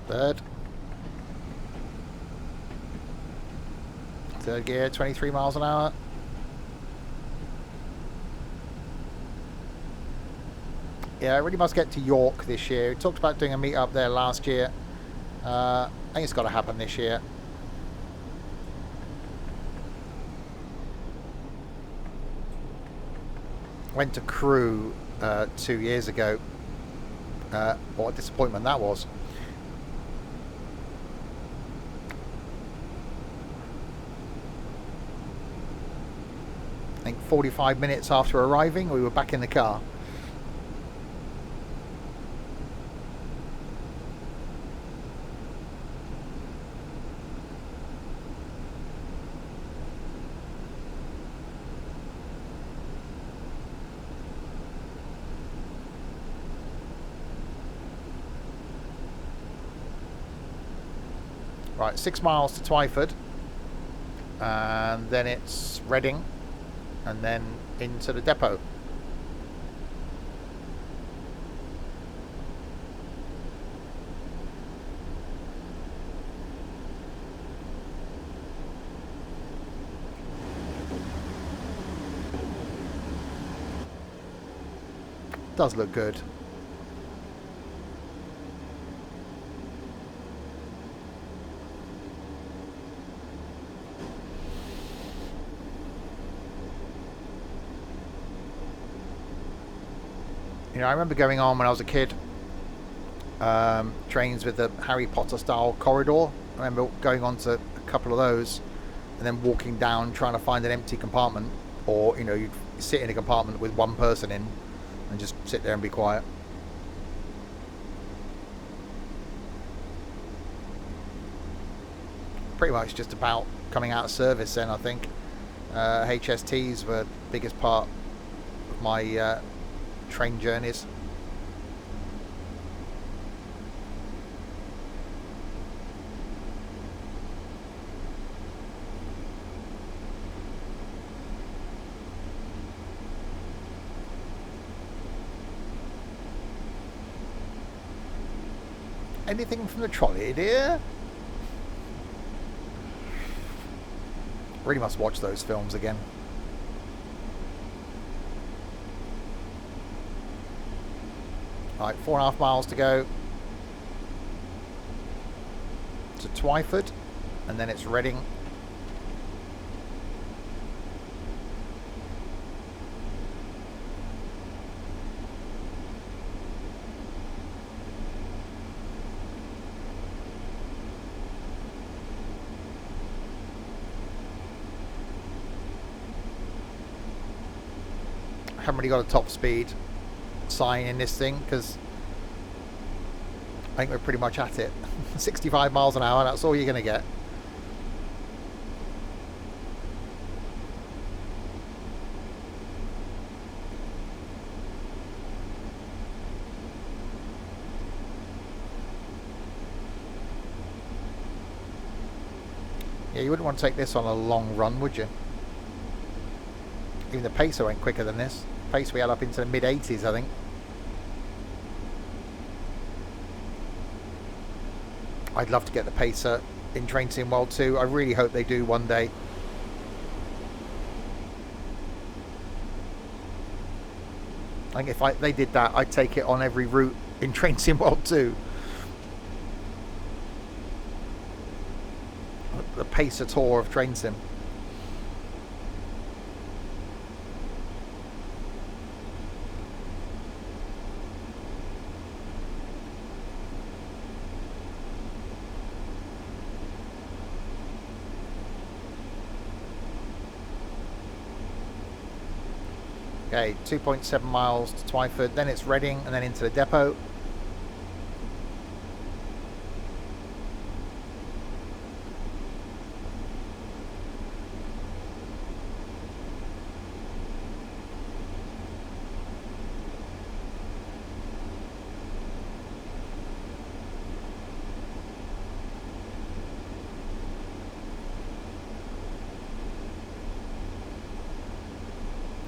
Third gear, 23 miles an hour. Yeah, I really must get to York this year. We talked about doing a meet up there last year. I think it's got to happen this year. Went to Crewe 2 years ago. What a disappointment that was. I think 45 minutes after arriving, we were back in the car. Right, 6 miles to Twyford, and then it's Reading, and then into the depot. Does look good. You know, I remember going on when I was a kid, trains with the Harry Potter style corridor. I remember going on to a couple of those and then walking down trying to find an empty compartment, or, you know, you'd sit in a compartment with one person in and just sit there and be quiet. Pretty much just about coming out of service then, I think. HSTs were the biggest part of my train journeys. Anything from the trolley, dear? Really must watch those films again. Right, 4.5 miles to go to Twyford, and then it's Reading. Haven't really got a top speed sign in this thing because I think we're pretty much at it. 65 miles an hour, that's all you're going to get. Yeah, you wouldn't want to take this on a long run, would you? Even the Pacer went quicker than this. Pace we had up into the mid-80s, I think. I'd love to get the Pacer in Train Sim World 2. I really hope they do one day. I think if they did that, I'd take it on every route in Train Sim World 2. The Pacer tour of Train Sim. Okay, 2.7 miles to Twyford, then it's Reading, and then into the depot.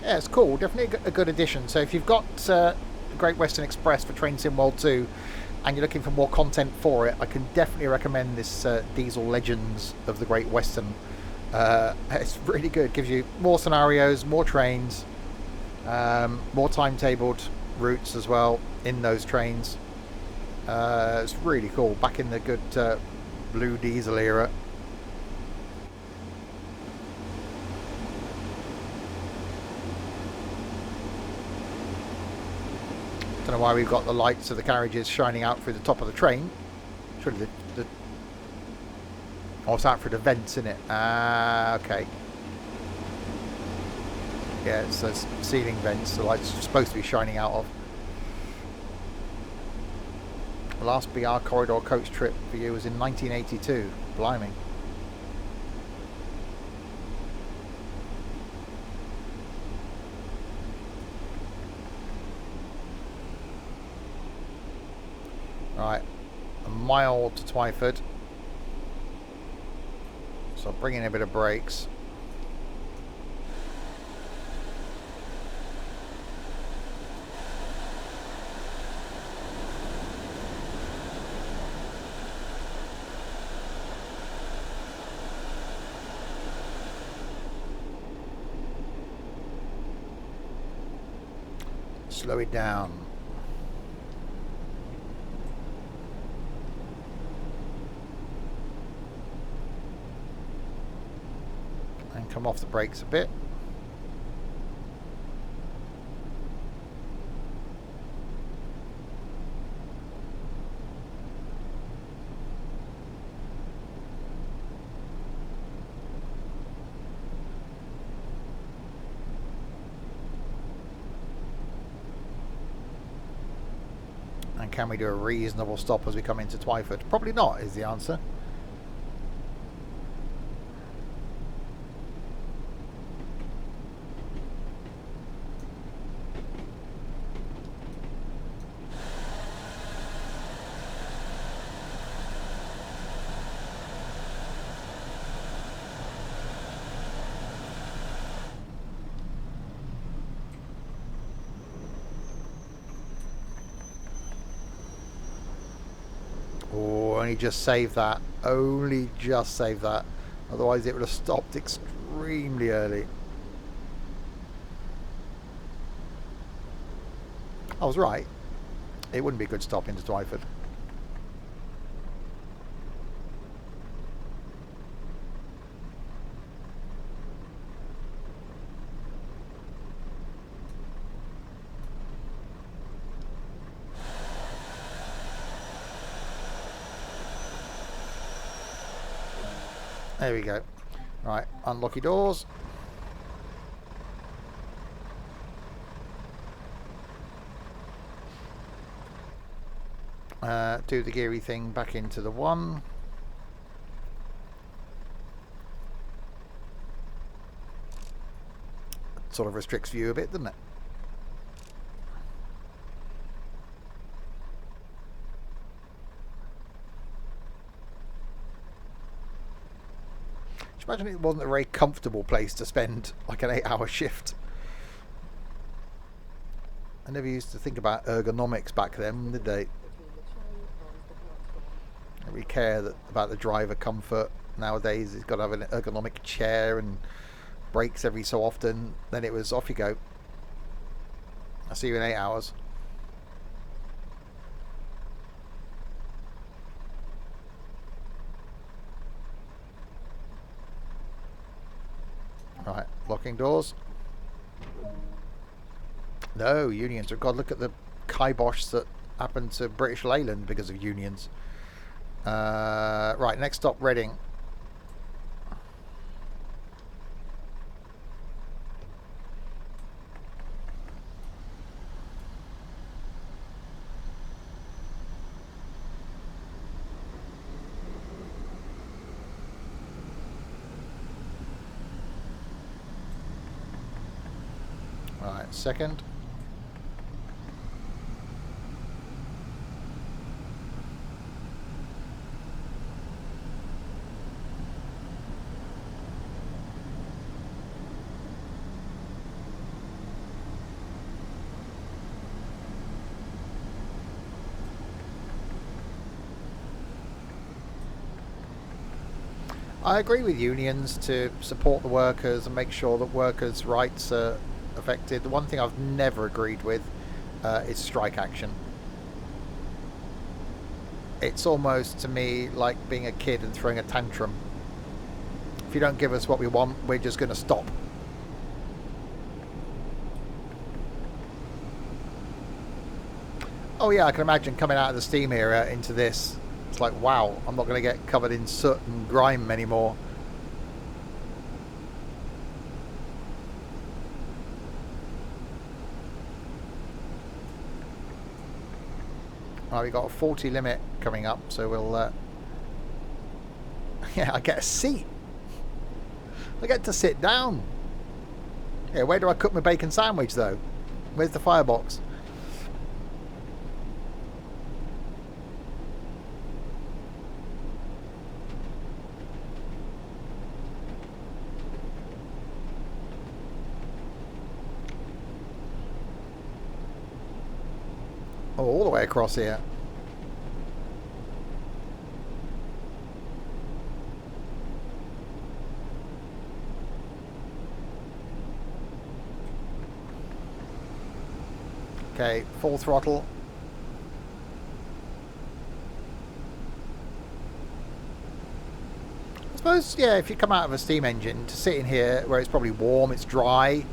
Yeah, it's cool. Definitely a good addition. So if you've got Great Western Express for Train Sim World 2 and you're looking for more content for it, I can definitely recommend this Diesel Legends of the Great Western. It's really good. Gives you more scenarios, more trains, more timetabled routes as well in those trains. It's really cool. Back in the good blue diesel era. Don't know why we've got the lights of the carriages shining out through the top of the train. Surely oh, it's out through the vents, isn't it? Ah, okay. Yeah, it's those ceiling vents the lights are supposed to be shining out of. The last BR corridor coach trip for you was in 1982. Blimey. Right, a mile to Twyford. So bring in a bit of brakes. Slow it down. And come off the brakes a bit. And can we do a reasonable stop as we come into Twyford? Probably not, is the answer. Oh, only just saved that. Only just saved that. Otherwise it would have stopped extremely early. I was right. It wouldn't be a good stop into Twyford. There we go. Right, unlock your doors. Do the geary thing back into the one. Sort of restricts view a bit, doesn't it? Imagine it wasn't a very comfortable place to spend like an 8-hour shift. I never used to think about ergonomics back then, did they? We care about the driver comfort. Nowadays he's got to have an ergonomic chair and brakes every so often. Then it was off you go. I'll see you in 8 hours. Right, locking doors. No, unions. God, look at the kibosh that happened to British Leyland because of unions. Right, next stop, Reading. Right, second. I agree with unions to support the workers and make sure that workers' rights are affected. The one thing I've never agreed with is strike action. It's almost, to me, like being a kid and throwing a tantrum. If you don't give us what we want, we're just going to stop. Oh yeah, I can imagine coming out of the steam era into this. It's like, wow, I'm not going to get covered in soot and grime anymore. Right, we got a 40 limit coming up, so we'll... yeah, I get a seat. I get to sit down. Yeah, where do I cook my bacon sandwich, though? Where's the firebox? Oh, all the way across here. Okay, full throttle. I suppose, yeah, if you come out of a steam engine, to sit in here where it's probably warm, it's dry,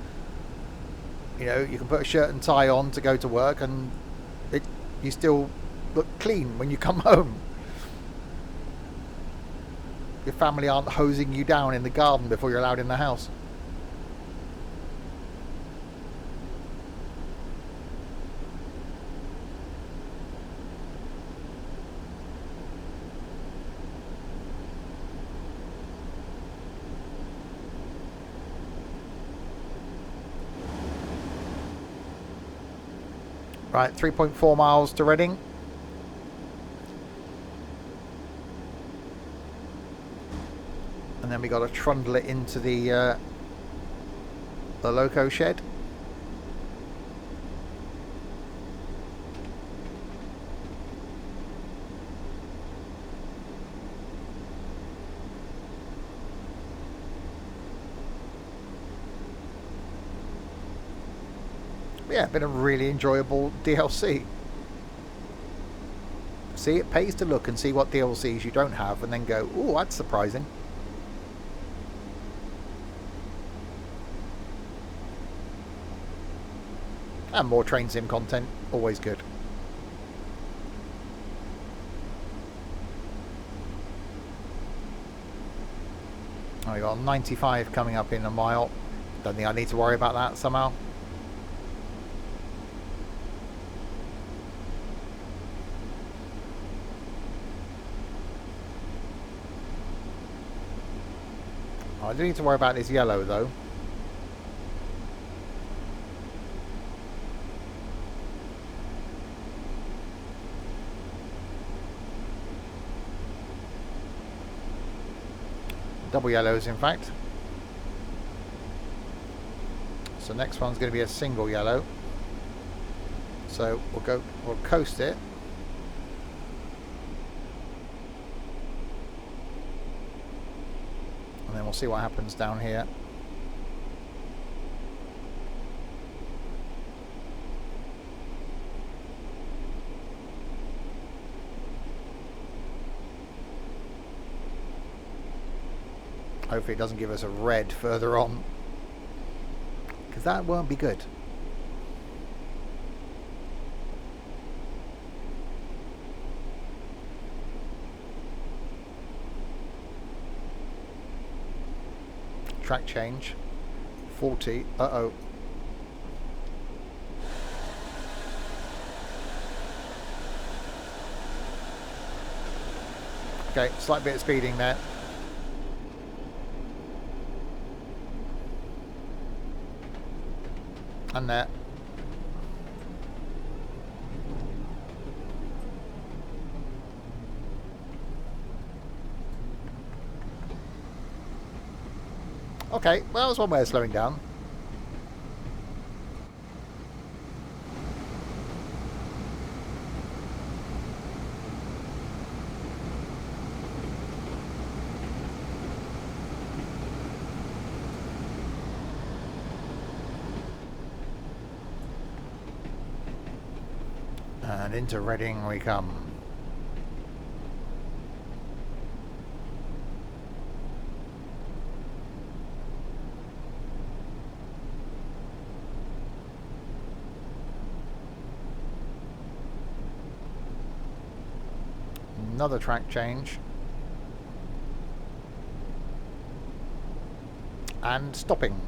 you know, you can put a shirt and tie on to go to work and you still look clean when you come home. Your family aren't hosing you down in the garden before you're allowed in the house. Right, 3.4 miles to Reading. And then we got to trundle it into the loco shed. Yeah, been a really enjoyable DLC. See, it pays to look and see what DLCs you don't have and then go, ooh, that's surprising. And more train sim content, always good. Oh, we got 95 coming up in a mile. Don't think I need to worry about that somehow. I do need to worry about this yellow though. Double yellows in fact. So next one's going to be a single yellow. So we'll coast it. And then we'll see what happens down here. Hopefully it doesn't give us a red further on, because that won't be good. Track change 40. Uh-oh. Okay, slight bit of speeding there. And there. Okay, well, that was one way of slowing down. And into Reading we come. Another track change. And stopping.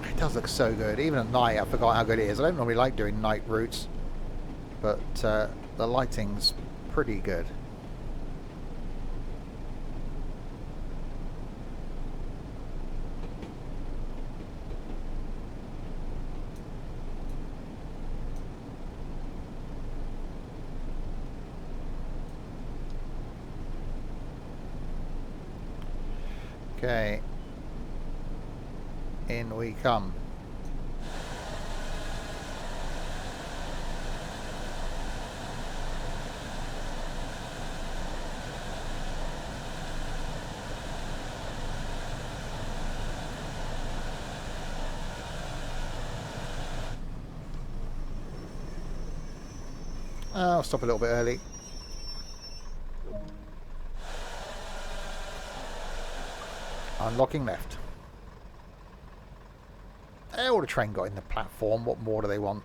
It does look so good. Even at night, I forgot how good it is. I don't normally like doing night routes, but the lighting's pretty good. Okay. In we come. I'll stop a little bit early. Unlocking left. Oh, the train got in the platform. What more do they want?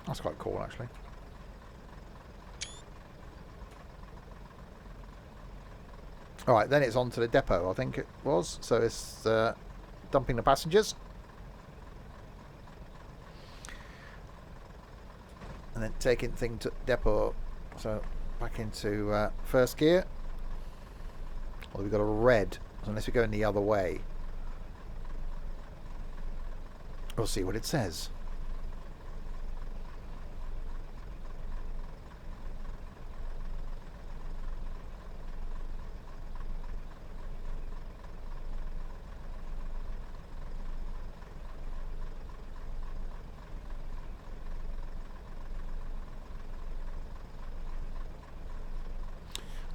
That's quite cool, actually. Alright, then it's on to the depot, I think it was. So it's dumping the passengers. And then taking thing to depot. So back into first gear. Well, we've got a red, so unless we go in the other way, we'll see what it says.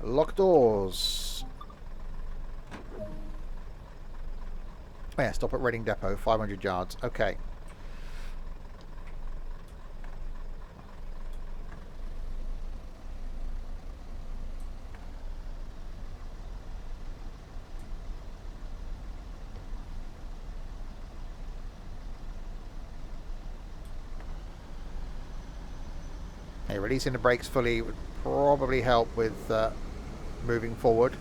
Lock doors. Oh yeah, stop at Reading Depot, 500 yards. Okay. Hey, releasing the brakes fully would probably help with moving forward.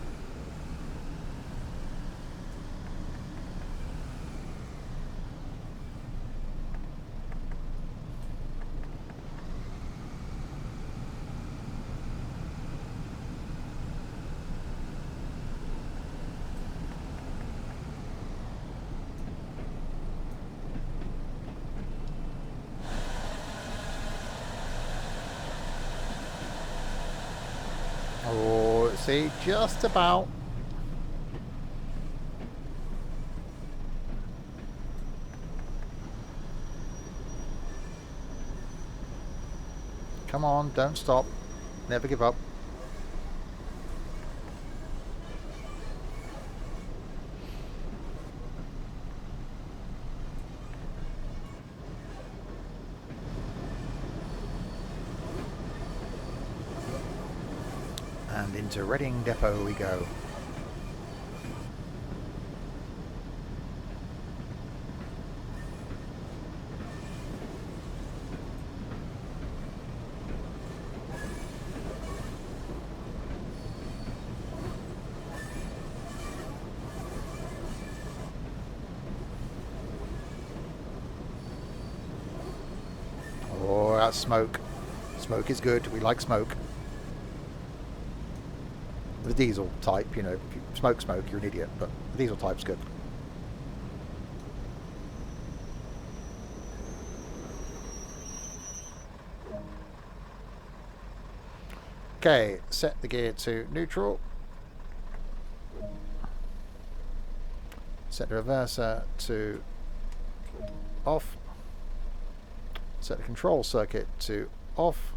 Oh, see, just about. Come on, don't stop. Never give up. And into Reading Depot we go. Smoke. Smoke is good. We like smoke. The diesel type, you know, if you smoke, you're an idiot, but the diesel type's good. Okay, set the gear to neutral. Set the reverser to off. Set the control circuit to off.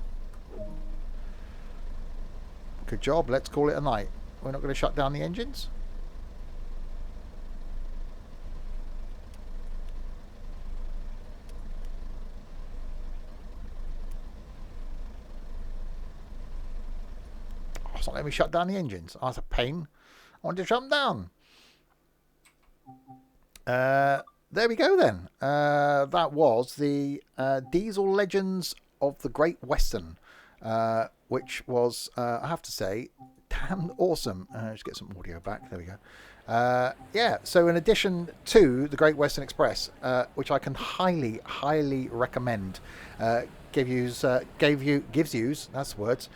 Good job, let's call it a night. We're not going to shut down the engines. Oh, it's not letting me shut down the engines. Oh, that's a pain. I want to shut them down. There we go then. That was the Diesel Legends of the Great Western, which was, I have to say, damn awesome. Just get some audio back. There we go. Yeah, so in addition to the Great Western Express, which I can highly recommend, gives you, that's the words.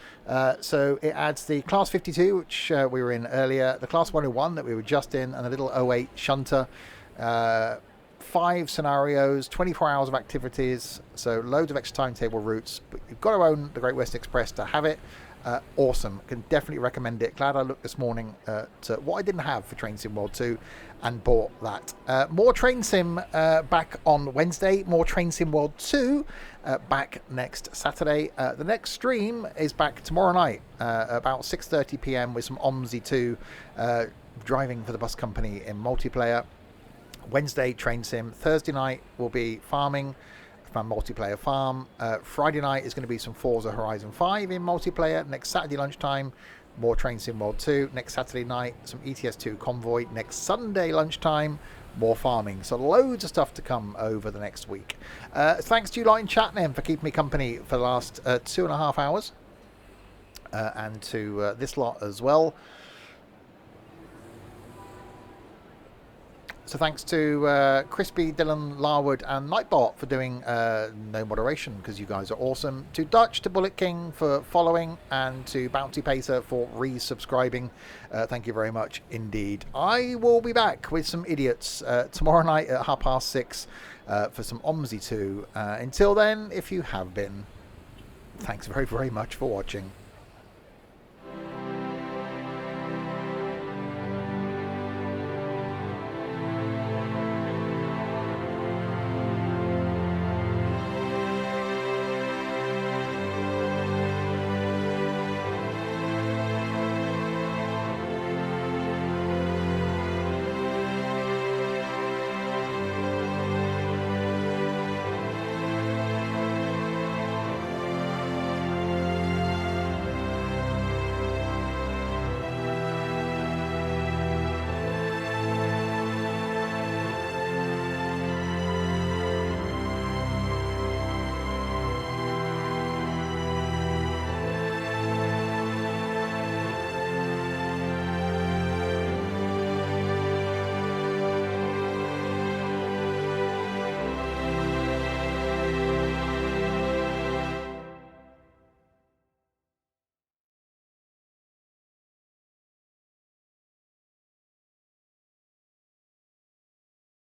So it adds the Class 52, which we were in earlier, the Class 101 that we were just in, and a little 08 shunter. 5 scenarios, 24 hours of activities, so loads of extra timetable routes, but you've got to own the Great Western Express to have it. Awesome, can definitely recommend it. Glad I looked this morning to what I didn't have for Train Sim World 2 and bought that. More Train Sim back on Wednesday, more Train Sim World 2 back next Saturday. The next stream is back tomorrow night, about 6:30 p.m. with some OMSI 2 driving for the bus company in multiplayer. Wednesday, Train Sim. Thursday night will be farming from multiplayer farm. Friday night is going to be some Forza Horizon 5 in multiplayer. Next Saturday lunchtime, more Train Sim World 2. Next Saturday night, some ETS2 Convoy. Next Sunday lunchtime, more farming. So loads of stuff to come over the next week. Thanks to you lot in chat then for keeping me company for the last 2.5 hours. And to this lot as well. So thanks to Crispy, Dylan, Larwood and Nightbot for doing no moderation, because you guys are awesome. To Dutch, to Bullet King for following, and to Bounty Pacer for resubscribing. Thank you very much indeed. I will be back with some idiots tomorrow night at 6:30 for some OMSI 2. Until then, if you have been, thanks very much for watching.